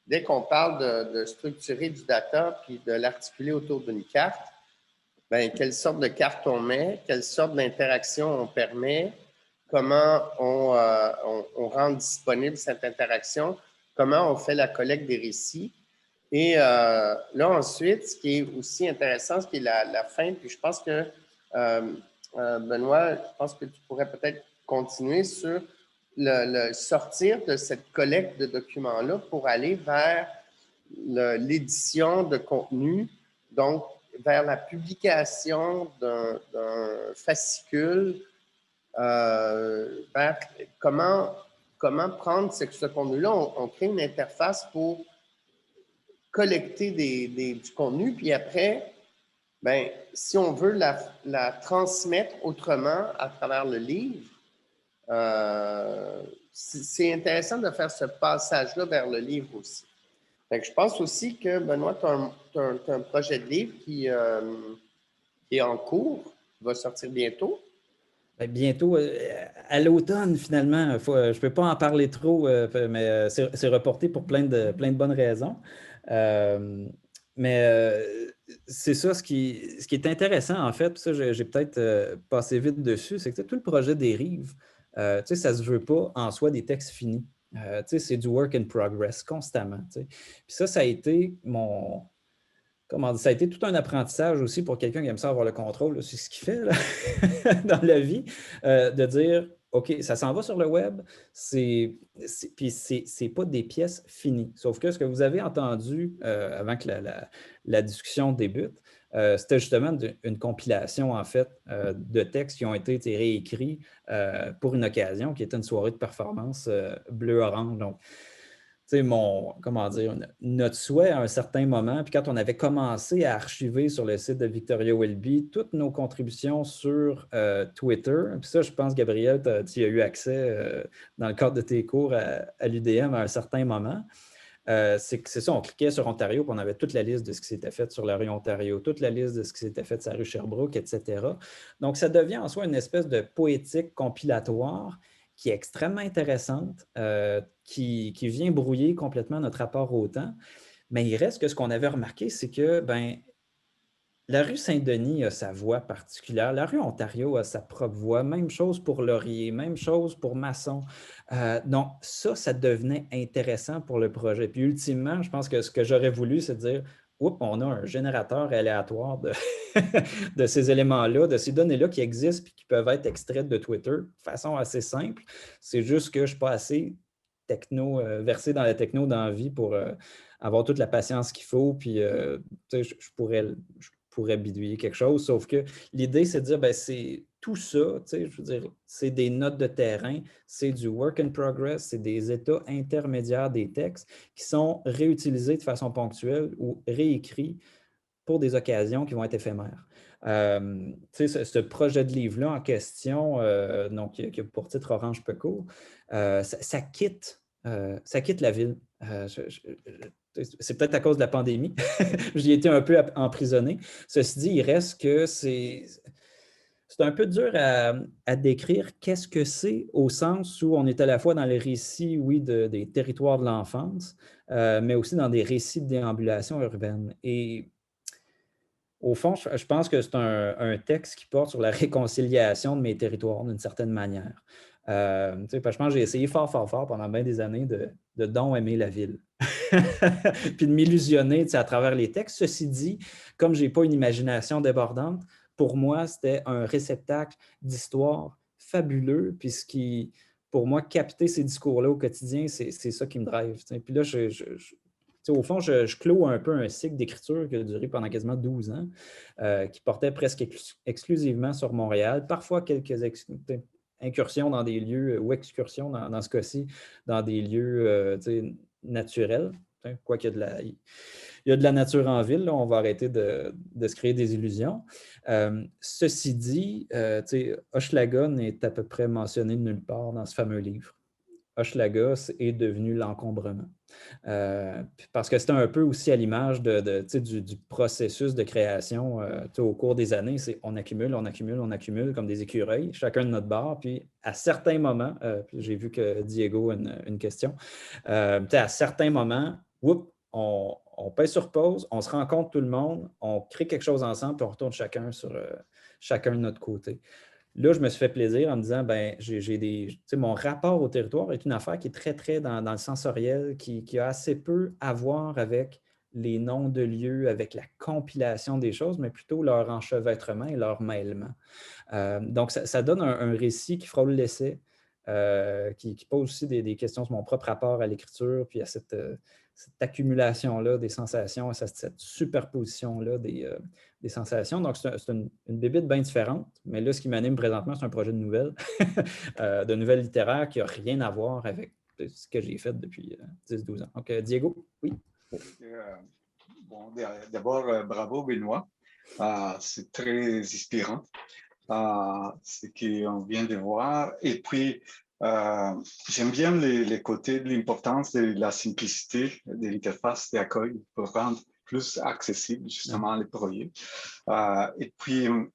B: Dès qu'on parle de structurer du data puis de l'articuler autour d'une carte, bien, quelle sorte de carte on met, quelle sorte d'interaction on permet, comment on rend disponible cette interaction, comment on fait la collecte des récits. Et là, ensuite, ce qui est aussi intéressant, ce qui est la fin, puis je pense que, Benoît, je pense que tu pourrais peut-être continuer sur le sortir de cette collecte de documents-là pour aller vers l'édition de contenu, donc vers la publication d'un fascicule, vers comment prendre ce contenu-là. On crée une interface pour collecter du contenu, puis après, ben, si on veut la transmettre autrement à travers le livre, c'est intéressant de faire ce passage-là vers le livre aussi. Fait que je pense aussi que, Benoît, tu as un projet de livre qui est en cours, qui va sortir bientôt.
C: Bientôt, à l'automne, finalement. Je ne peux pas en parler trop, mais c'est reporté pour plein de bonnes raisons. Mais c'est ça, ce qui est intéressant, en fait, puis ça, j'ai peut-être passé vite dessus, c'est que tout le projet des rives, ça ne se veut pas en soi des textes finis. C'est du work in progress constamment. Puis ça a été ça a été tout un apprentissage aussi pour quelqu'un qui aime ça avoir le contrôle sur ce qu'il fait là, dans la vie, de dire, OK, ça s'en va sur le web, puis c'est pas des pièces finies. Sauf que ce que vous avez entendu avant que la discussion débute, c'était justement une compilation, en fait, de textes qui ont été réécrits pour une occasion qui était une soirée de performance bleu-orange. Donc, comment dire, notre souhait à un certain moment, puis quand on avait commencé à archiver sur le site de Victoria Welby toutes nos contributions sur Twitter, puis ça, je pense, Gabriel, tu y as eu accès dans le cadre de tes cours à l'UDM à un certain moment. C'est ça, on cliquait sur Ontario, puis on avait toute la liste de ce qui s'était fait sur la rue Ontario, toute la liste de ce qui s'était fait sur la rue Sherbrooke, etc. Donc, ça devient en soi une espèce de poétique compilatoire qui est extrêmement intéressante, qui vient brouiller complètement notre rapport au temps. Mais il reste que ce qu'on avait remarqué, c'est que la rue Saint-Denis a sa voix particulière, la rue Ontario a sa propre voix, même chose pour Laurier, même chose pour Masson. Donc ça devenait intéressant pour le projet. Puis ultimement, je pense que ce que j'aurais voulu, c'est de dire, oups, on a un générateur aléatoire de ces éléments-là, de ces données-là qui existent et qui peuvent être extraites de Twitter de façon assez simple. C'est juste que je ne suis pas assez versé dans la techno dans la vie pour avoir toute la patience qu'il faut. Puis je pourrais bidouiller quelque chose. Sauf que l'idée, c'est de dire, c'est tout ça, je veux dire, c'est des notes de terrain, c'est du work in progress, c'est des états intermédiaires des textes qui sont réutilisés de façon ponctuelle ou réécrits pour des occasions qui vont être éphémères. Ce projet de livre-là en question, donc, qui a pour titre Orange Peco, ça quitte la ville. c'est peut-être à cause de la pandémie. J'y ai été un peu emprisonné. Ceci dit, il reste que c'est un peu dur à décrire qu'est-ce que c'est au sens où on est à la fois dans les récits, oui, des territoires de l'enfance, mais aussi dans des récits de déambulation urbaine. Et au fond, je pense que c'est un texte qui porte sur la réconciliation de mes territoires d'une certaine manière. Parce que je pense que j'ai essayé fort, fort, fort pendant bien des années de donc aimer la ville. Puis de m'illusionner à travers les textes. Ceci dit, comme je n'ai pas une imagination débordante, pour moi, c'était un réceptacle d'histoire fabuleux. Puis pour moi, capter ces discours-là au quotidien, c'est ça qui me drive. Puis là, au fond, je clôt un peu un cycle d'écriture qui a duré pendant quasiment 12 ans, qui portait presque exclusivement sur Montréal, parfois quelques incursions dans des lieux, ou excursions dans ce cas-ci, dans des lieux naturels. Quoi qu'il il y a de la nature en ville, là, on va arrêter de se créer des illusions. Ceci dit, Hochelaga n'est à peu près mentionné nulle part dans ce fameux livre. Hochelaga est devenu l'encombrement. Parce que c'était un peu aussi à l'image du processus de création au cours des années. On accumule, on accumule, on accumule comme des écureuils, chacun de notre bord. Puis à certains moments, j'ai vu que Diego a une question, à certains moments, on pèse sur pause, on se rencontre tout le monde, on crée quelque chose ensemble, puis on retourne chacun de notre côté. Là, je me suis fait plaisir en me disant, mon rapport au territoire est une affaire qui est très, très dans le sensoriel, qui a assez peu à voir avec les noms de lieux, avec la compilation des choses, mais plutôt leur enchevêtrement et leur mêlement. Donc, ça donne un récit qui frôle l'essai, qui pose aussi des questions sur mon propre rapport à l'écriture, puis à cette accumulation-là des sensations, à cette superposition-là des sensations. Donc, c'est une bébite bien différente, mais là, ce qui m'anime présentement, c'est un projet de nouvelle, de nouvelle littéraire qui n'a rien à voir avec ce que j'ai fait depuis 10-12 ans. Donc, Diego, oui.
D: Bon, d'abord, bravo, Benoît. C'est très inspirant, ce qu'on vient de voir. Et puis, j'aime bien les côtés de l'importance de la simplicité de l'interface d'accueil pour rendre plus accessible justement les projets. Et puis, vous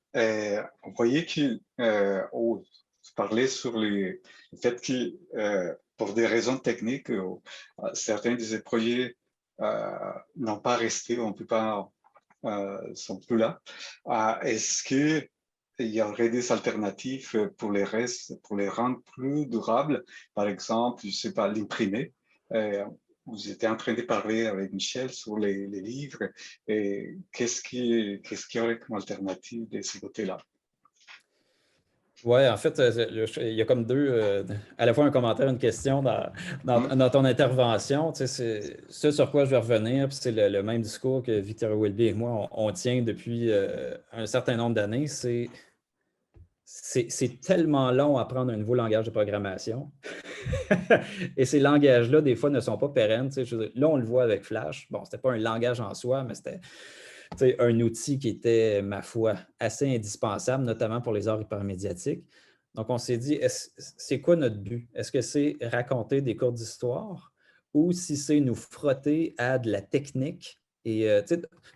D: voyez que tu parlais sur le fait que pour des raisons techniques, certains de ces projets n'ont pas resté, on ne peut pas, sont plus là. Est-ce que il y aurait des alternatives pour les restes, pour les rendre plus durables? Par exemple, je ne sais pas, l'imprimer. Vous étiez en train de parler avec Michel sur les livres. Et qu'est-ce qu'il y aurait comme alternative de ce côté-là?
C: Oui, en fait, il y a comme deux, à la fois un commentaire et une question dans ton intervention. C'est ce sur quoi je vais revenir, puis c'est le même discours que Victor Wilby et moi, on tient depuis un certain nombre d'années. C'est tellement long à apprendre un nouveau langage de programmation. Et ces langages-là, des fois, ne sont pas pérennes. Là, on le voit avec Flash. Bon, c'était pas un langage en soi, mais c'était un outil qui était, ma foi, assez indispensable, notamment pour les arts hypermédiatiques. Donc, on s'est dit, c'est quoi notre but? Est-ce que c'est raconter des courtes histoires ou si c'est nous frotter à de la technique? Et,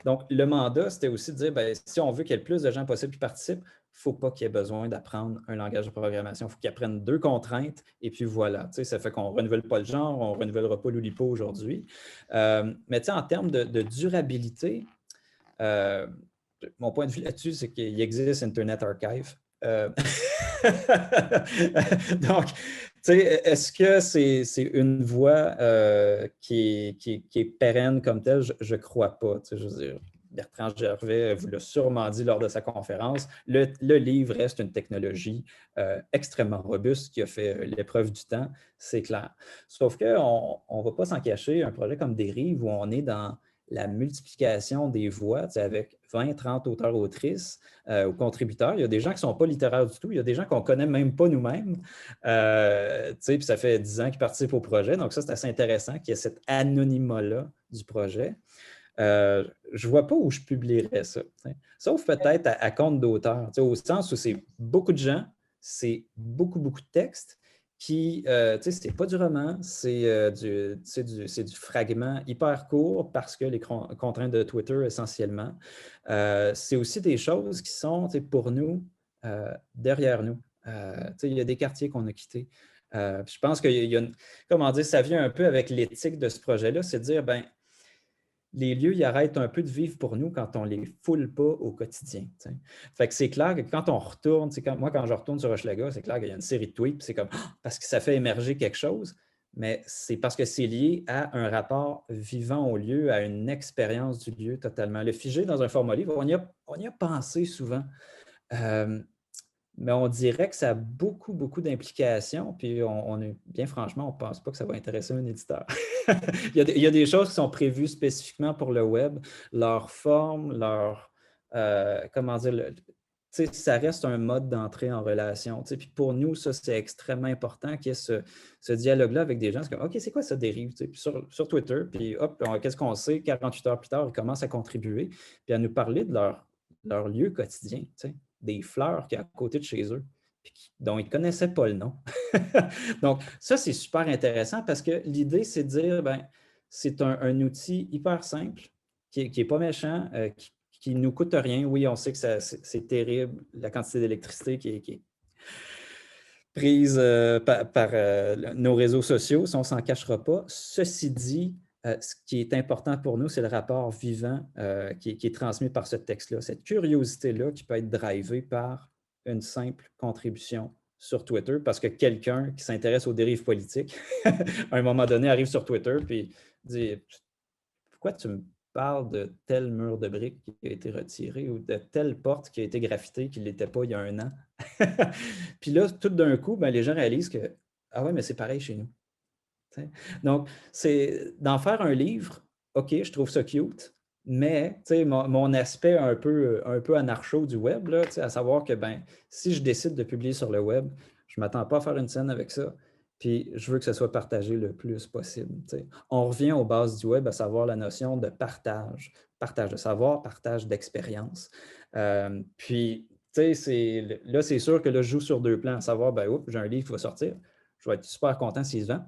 C: donc, le mandat, c'était aussi de dire, si on veut qu'il y ait le plus de gens possible qui participent, il ne faut pas qu'il y ait besoin d'apprendre un langage de programmation. Il faut qu'ils apprennent 2 contraintes et puis voilà. Ça fait qu'on ne renouvelle pas le genre, on ne renouvellera pas l'Oulipo aujourd'hui. Mais en termes de durabilité, mon point de vue là-dessus, c'est qu'il existe Internet Archive. Donc, est-ce que c'est une voie qui est pérenne comme telle? Je ne crois pas. Je veux dire, Bertrand Gervais vous l'a sûrement dit lors de sa conférence. Le livre reste une technologie extrêmement robuste qui a fait l'épreuve du temps, c'est clair. Sauf qu'on ne va pas s'en cacher, un projet comme Dérive où on est dans la multiplication des voix avec 20, 30 auteurs-autrices ou contributeurs. Il y a des gens qui ne sont pas littéraires du tout. Il y a des gens qu'on ne connaît même pas nous-mêmes. Puis ça fait 10 ans qu'ils participent au projet. Donc ça, c'est assez intéressant qu'il y ait cet anonymat-là du projet. Je ne vois pas où je publierais ça. Sauf peut-être à compte d'auteur, au sens où c'est beaucoup de gens, c'est beaucoup, beaucoup de textes. qui, c'est pas du roman, c'est du fragment hyper court parce que les contraintes de Twitter essentiellement. C'est aussi des choses qui sont, pour nous, derrière nous. Il y a des quartiers qu'on a quittés. Je pense qu'il y a comment dire, ça vient un peu avec l'éthique de ce projet-là, c'est de dire, ben, les lieux, ils arrêtent un peu de vivre pour nous quand on ne les foule pas au quotidien. T'sais. Fait que c'est clair que quand on retourne, quand je retourne sur Hochelaga, c'est clair qu'il y a une série de tweets, c'est comme parce que ça fait émerger quelque chose, mais c'est parce que c'est lié à un rapport vivant au lieu, à une expérience du lieu totalement. Le figé dans un format livre, on y a pensé souvent. Mais on dirait que ça a beaucoup, beaucoup d'implications. Puis bien franchement, on ne pense pas que ça va intéresser un éditeur. il y a des choses qui sont prévues spécifiquement pour le web, leur forme, comment dire, ça reste un mode d'entrée en relation. Puis pour nous, ça, c'est extrêmement important qu'il y ait ce dialogue-là avec des gens. C'est comme, OK, c'est quoi ça dérive? Puis sur Twitter, puis hop, qu'est-ce qu'on sait? 48 heures plus tard, ils commencent à contribuer, puis à nous parler de leur lieu quotidien. Des fleurs qui est à côté de chez eux, dont ils ne connaissaient pas le nom. Donc, ça, c'est super intéressant parce que l'idée, c'est de dire, ben, c'est un outil hyper simple, qui n'est pas méchant, qui ne nous coûte rien. Oui, on sait que c'est terrible, la quantité d'électricité qui est prise par nos réseaux sociaux, ça, on ne s'en cachera pas. Ceci dit, ce qui est important pour nous, c'est le rapport vivant qui est transmis par ce texte-là. Cette curiosité-là qui peut être drivée par une simple contribution sur Twitter parce que quelqu'un qui s'intéresse aux dérives politiques, à un moment donné, arrive sur Twitter puis dit « Pourquoi tu me parles de tel mur de briques qui a été retiré ou de telle porte qui a été graffitée qui ne l'était pas il y a un an? » Puis là, tout d'un coup, ben, les gens réalisent que « Ah ouais, mais c'est pareil chez nous. » Donc, c'est d'en faire un livre, OK, je trouve ça cute, mais mon aspect un peu anarcho du web, là, à savoir que ben, si je décide de publier sur le web, je ne m'attends pas à faire une scène avec ça, puis je veux que ça soit partagé le plus possible. On revient aux bases du web, à savoir la notion de partage de savoir, partage d'expérience. Puis, là, c'est sûr que là, je joue sur deux plans, à savoir, ben, oups, j'ai un livre qui va sortir. Je vais être super content s'il se vend,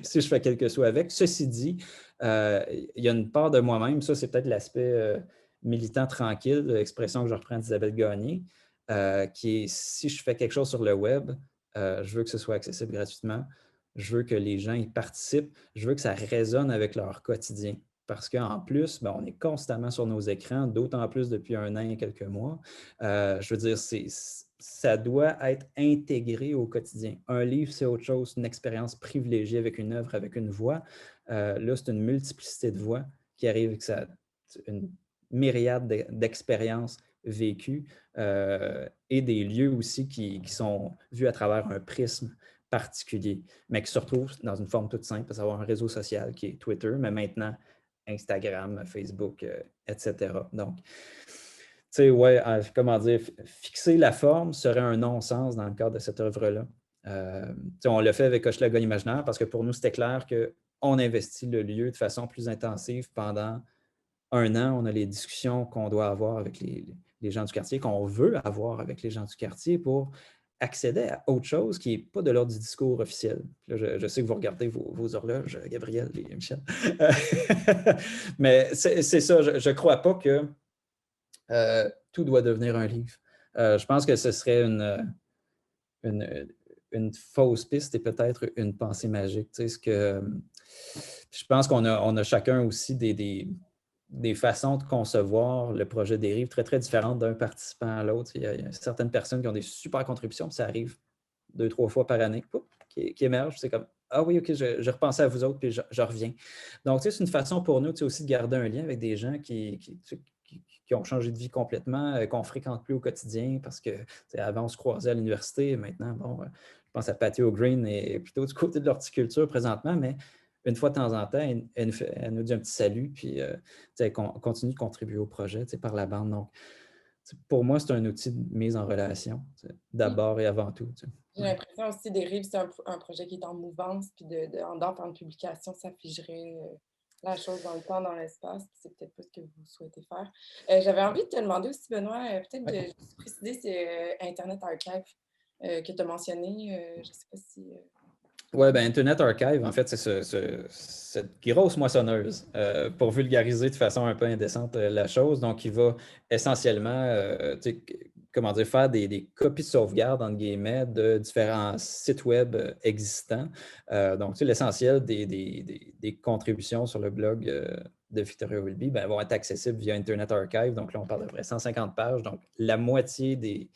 C: si je fais quelque chose avec. Ceci dit, il y a une part de moi-même, ça c'est peut-être l'aspect militant tranquille, l'expression que je reprends d'Isabelle Gagné, qui est si je fais quelque chose sur le web, je veux que ce soit accessible gratuitement, je veux que les gens y participent, je veux que ça résonne avec leur quotidien. Parce qu'en plus, ben, on est constamment sur nos écrans, d'autant plus depuis un an et quelques mois. Je veux dire, ça doit être intégré au quotidien. Un livre, c'est autre chose, une expérience privilégiée avec une œuvre, avec une voix. Là, c'est une multiplicité de voix qui arrive avec une myriade d'expériences vécues et des lieux aussi qui sont vus à travers un prisme particulier, mais qui se retrouvent dans une forme toute simple, à savoir un réseau social qui est Twitter, mais maintenant Instagram, Facebook, etc. Donc, ouais, comment dire, fixer la forme serait un non-sens dans le cadre de cette œuvre-là. On l'a fait avec Hochelaga Imaginaire parce que pour nous, c'était clair qu'on investit le lieu de façon plus intensive pendant un an. On a les discussions qu'on doit avoir avec les gens du quartier, qu'on veut avoir avec les gens du quartier pour accéder à autre chose qui n'est pas de l'ordre du discours officiel. Là, je sais que vous regardez vos horloges, Gabriel et Michel. Mais c'est ça, je ne crois pas que tout doit devenir un livre. Je pense que ce serait une fausse piste et peut-être une pensée magique. Je pense qu'on a chacun aussi des façons de concevoir le projet des rives très, très différentes d'un participant à l'autre. Il y a certaines personnes qui ont des super contributions, puis ça arrive 2-3 fois par année, qui émergent. C'est comme, ah oui, OK, je repensais à vous autres, puis je reviens. Donc, c'est une façon pour nous aussi de garder un lien avec des gens qui ont changé de vie complètement, qu'on ne fréquente plus au quotidien parce qu'avant, on se croisait à l'université. Maintenant, bon, je pense à Patty O'Green et plutôt du côté de l'horticulture présentement, mais une fois de temps en temps, elle nous dit un petit salut, puis elle continue de contribuer au projet par la bande. Donc, pour moi, c'est un outil de mise en relation, d'abord et avant tout.
E: J'ai l'impression aussi des rives, c'est un projet qui est en mouvance, puis en dehors par une publication, ça figerait la chose dans le temps, dans l'espace. C'est peut-être pas ce que vous souhaitez faire. J'avais envie de te demander aussi, Benoît, peut-être de préciser, c'est Internet Archive. que tu as mentionné. Je ne sais pas si...
C: Oui, bien, Internet Archive, en fait, c'est cette grosse moissonneuse pour vulgariser de façon un peu indécente la chose. Donc, il va essentiellement, comment dire, faire des copies de sauvegarde, entre guillemets, de différents sites web existants. Donc, l'essentiel des contributions sur le blog de Victoria Wilby vont être accessibles via Internet Archive. Donc, là, on parle de près 150 pages. Donc, la moitié du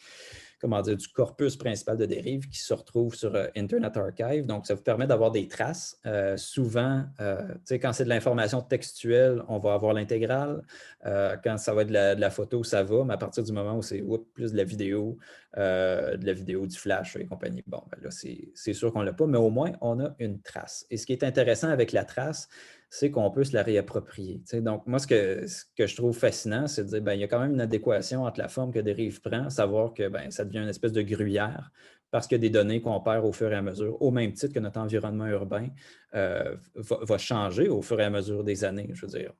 C: corpus principal de dérive qui se retrouve sur Internet Archive. Donc, ça vous permet d'avoir des traces. Souvent, quand c'est de l'information textuelle, on va avoir l'intégrale. Quand ça va être de la photo, ça va. Mais à partir du moment où c'est plus de la vidéo, du flash et compagnie, bon, là, c'est sûr qu'on ne l'a pas, mais au moins, on a une trace. Et ce qui est intéressant avec la trace, c'est qu'on peut se la réapproprier. Donc, moi, ce que je trouve fascinant, c'est de dire, il y a quand même une adéquation entre la forme que Dérive prend, savoir que ça devient une espèce de gruyère parce qu'il y a des données qu'on perd au fur et à mesure, au même titre que notre environnement urbain va changer au fur et à mesure des années. Je veux dire,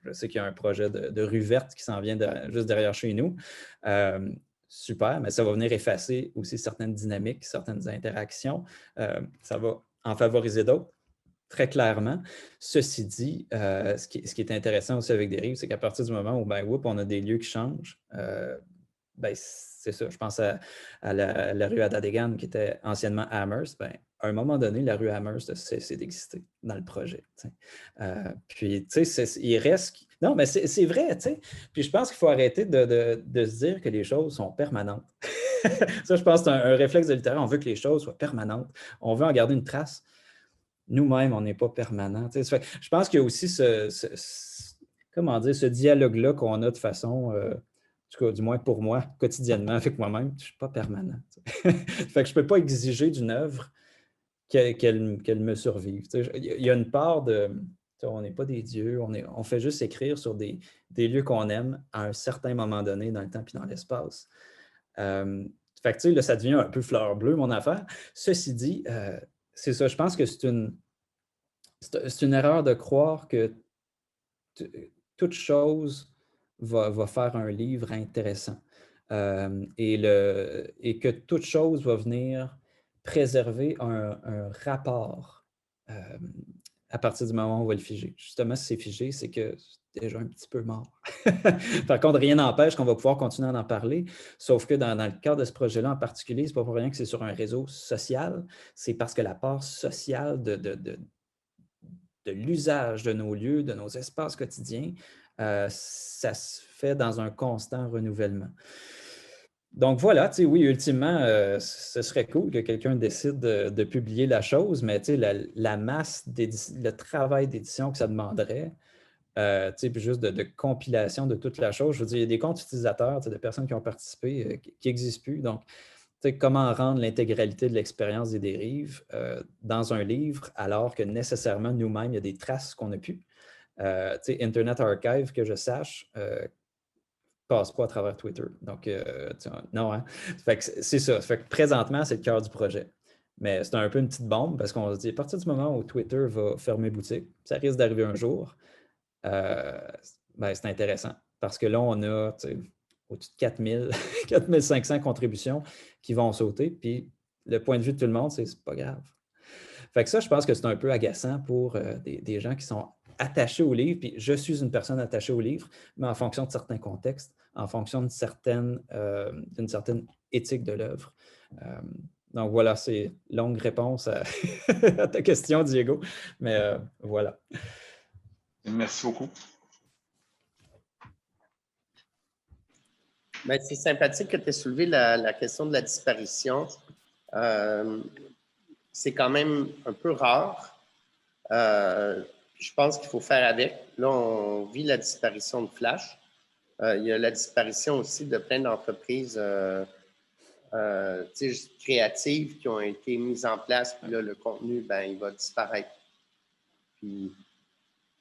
C: je sais qu'il y a un projet de rue verte qui s'en vient juste derrière chez nous. Super, mais ça va venir effacer aussi certaines dynamiques, certaines interactions. Ça va en favoriser d'autres. Très clairement. Ceci dit, ce qui est intéressant aussi avec Dérive, c'est qu'à partir du moment où on a des lieux qui changent, c'est ça. Je pense à la rue Adadegan qui était anciennement Amherst. À un moment donné, la rue Amherst a cessé d'exister dans le projet. Puis, il reste... Non, mais c'est vrai, tu sais. Puis, je pense qu'il faut arrêter de se dire que les choses sont permanentes. Ça, je pense que c'est un réflexe de littéraire. On veut que les choses soient permanentes. On veut en garder une trace. Nous-mêmes, on n'est pas permanent. Je pense qu'il y a aussi ce dialogue-là qu'on a de façon, du moins pour moi, quotidiennement avec moi-même. Je ne suis pas permanent. Fait que je ne peux pas exiger d'une œuvre qu'elle me survive. Il y a une part de... On n'est pas des dieux, on fait juste écrire sur des lieux qu'on aime à un certain moment donné dans le temps et dans l'espace. Fait que, là, ça devient un peu fleur bleue, mon affaire. Ceci dit, c'est ça, je pense que c'est une erreur de croire que toute chose va faire un livre intéressant et que toute chose va venir préserver un rapport à partir du moment où on va le figer. Justement, si c'est figé, c'est que c'est déjà un petit peu mort. Par contre, rien n'empêche qu'on va pouvoir continuer à en parler, sauf que dans le cadre de ce projet-là en particulier, ce n'est pas pour rien que c'est sur un réseau social, c'est parce que la part sociale de l'usage de nos lieux, de nos espaces quotidiens, ça se fait dans un constant renouvellement. Donc voilà, oui, ultimement, ce serait cool que quelqu'un décide de publier la chose, mais la masse, le travail d'édition que ça demanderait, puis juste de compilation de toute la chose. Je veux dire, il y a des comptes utilisateurs, de personnes qui ont participé, qui n'existent plus. Donc, comment rendre l'intégralité de l'expérience des dérives dans un livre, alors que nécessairement, nous-mêmes, il y a des traces qu'on a pu. Internet Archive, que je sache, passe pas à travers Twitter. Donc, non, hein? Fait que c'est ça. Fait que présentement, c'est le cœur du projet. Mais c'est un peu une petite bombe parce qu'on se dit, à partir du moment où Twitter va fermer boutique, ça risque d'arriver un jour, c'est intéressant. Parce que là, on a au-dessus de 4500 contributions qui vont sauter. Puis le point de vue de tout le monde, c'est pas grave. Fait que ça, je pense que c'est un peu agaçant pour des gens qui sont attachés au livre. Puis je suis une personne attachée au livre, mais en fonction de certains contextes, en fonction d'une certaine éthique de l'œuvre. Donc voilà, c'est longue réponse à ta question, Diego. Mais voilà.
D: Merci beaucoup.
B: C'est sympathique que tu aies soulevé la question de la disparition. C'est quand même un peu rare. Je pense qu'il faut faire avec. Là, on vit la disparition de Flash. Il y a la disparition aussi de plein d'entreprises créatives qui ont été mises en place. Puis là, le contenu, il va disparaître. Puis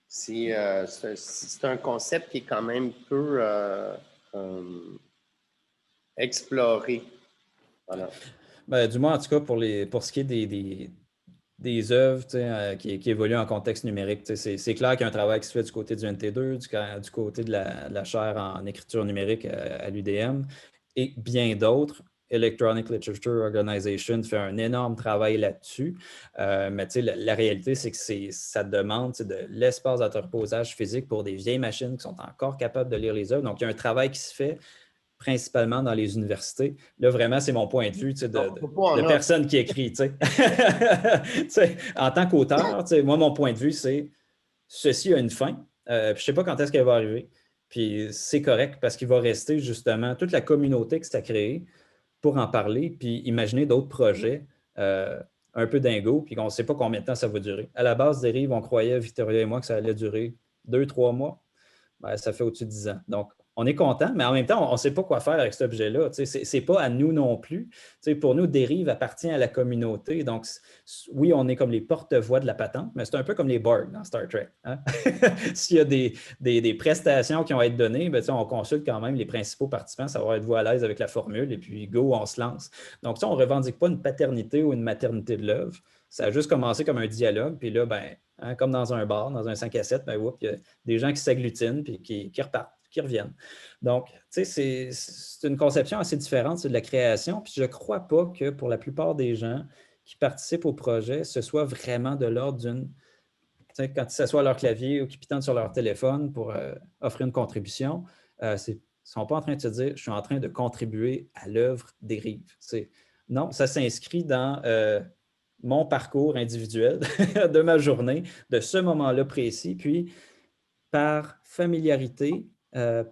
B: c'est un concept qui est quand même peu exploré. Voilà.
C: Du moins, en tout cas, pour ce qui est des œuvres qui évoluent en contexte numérique, c'est clair qu'il y a un travail qui se fait du côté du NT2, du côté de la chaire en écriture numérique à l'UDM et bien d'autres. Electronic Literature Organization fait un énorme travail là-dessus. Mais la réalité, c'est que ça demande de l'espace d'entreposage physique pour des vieilles machines qui sont encore capables de lire les œuvres. Donc, il y a un travail qui se fait principalement dans les universités. Là, vraiment, c'est mon point de vue de personne qui écrit. En tant qu'auteur, moi, mon point de vue, c'est ceci a une fin. Je ne sais pas quand est-ce qu'elle va arriver. Puis c'est correct parce qu'il va rester justement toute la communauté que ça a créée pour en parler, puis imaginer d'autres projets un peu dingos, puis qu'on ne sait pas combien de temps ça va durer. À la base des Rives, on croyait, Victoria et moi, que ça allait durer 2-3 mois. Ben, ça fait au-dessus de 10 ans. Donc, on est content, mais en même temps, on ne sait pas quoi faire avec cet objet-là. Ce n'est pas à nous non plus. Pour nous, Dérive appartient à la communauté. Donc, oui, on est comme les porte-voix de la patente, mais c'est un peu comme les Borg dans Star Trek. Hein? S'il y a des prestations qui vont être données, ben, on consulte quand même les principaux participants, ça va être vous à l'aise avec la formule, et puis go, on se lance. Donc, on ne revendique pas une paternité ou une maternité de l'œuvre. Ça a juste commencé comme un dialogue, puis là, ben, hein, comme dans un bar, dans un 5 à 7, ben, il y a des gens qui s'agglutinent puis qui repartent, qui reviennent. Donc, c'est une conception assez différente, c'est de la création, puis je ne crois pas que pour la plupart des gens qui participent au projet, ce soit vraiment de l'ordre d'une... Quand ils s'assoient à leur clavier ou qu'ils pitonnent sur leur téléphone pour offrir une contribution, ils ne sont pas en train de se dire « je suis en train de contribuer à l'œuvre des Rives ». Non, ça s'inscrit dans... mon parcours individuel de ma journée, de ce moment-là précis, puis par familiarité,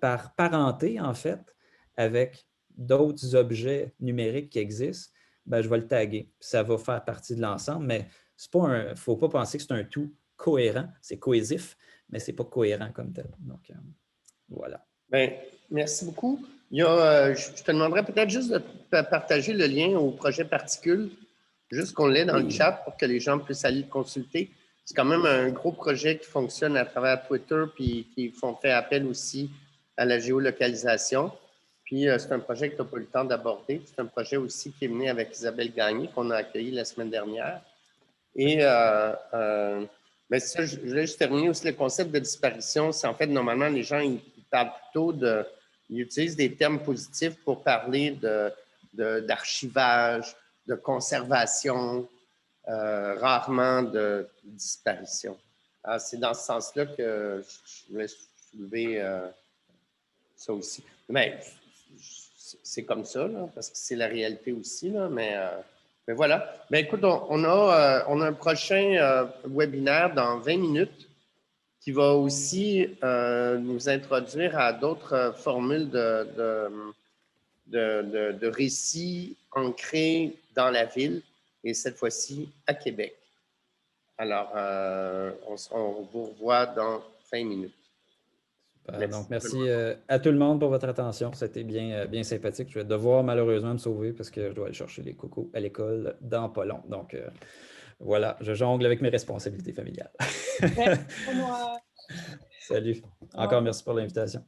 C: par parenté, en fait, avec d'autres objets numériques qui existent, ben, je vais le taguer. Ça va faire partie de l'ensemble, mais il ne faut pas penser que c'est un tout cohérent. C'est cohésif, mais ce n'est pas cohérent comme tel. Donc, voilà.
B: Bien, merci beaucoup. Je te demanderais peut-être juste de partager le lien au projet Particule, juste qu'on l'ait dans le chat pour que les gens puissent aller le consulter. C'est quand même un gros projet qui fonctionne à travers Twitter, puis qui fait appel aussi à la géolocalisation. Puis c'est un projet que tu n'as pas eu le temps d'aborder. C'est un projet aussi qui est mené avec Isabelle Gagné, qu'on a accueilli la semaine dernière. Et mais ça, je voulais juste terminer aussi le concept de disparition. C'est en fait, normalement, les gens, ils parlent plutôt ils utilisent des termes positifs pour parler d'archivage, de conservation, rarement de disparition. Alors, c'est dans ce sens-là que je voulais soulever ça aussi. Mais c'est comme ça, là, parce que c'est la réalité aussi, là, mais voilà. Bien, écoute, on a un prochain webinaire dans 20 minutes qui va aussi nous introduire à d'autres formules de récits ancrés dans la ville, et cette fois-ci à Québec. Alors, on vous revoit dans 20 minutes.
C: Super. Donc, merci à tout le monde pour votre attention. C'était bien sympathique. Je vais devoir malheureusement me sauver parce que je dois aller chercher les cocos à l'école dans pas long. Donc, voilà, je jongle avec mes responsabilités familiales.
E: Merci pour moi.
C: Salut. Encore merci pour l'invitation.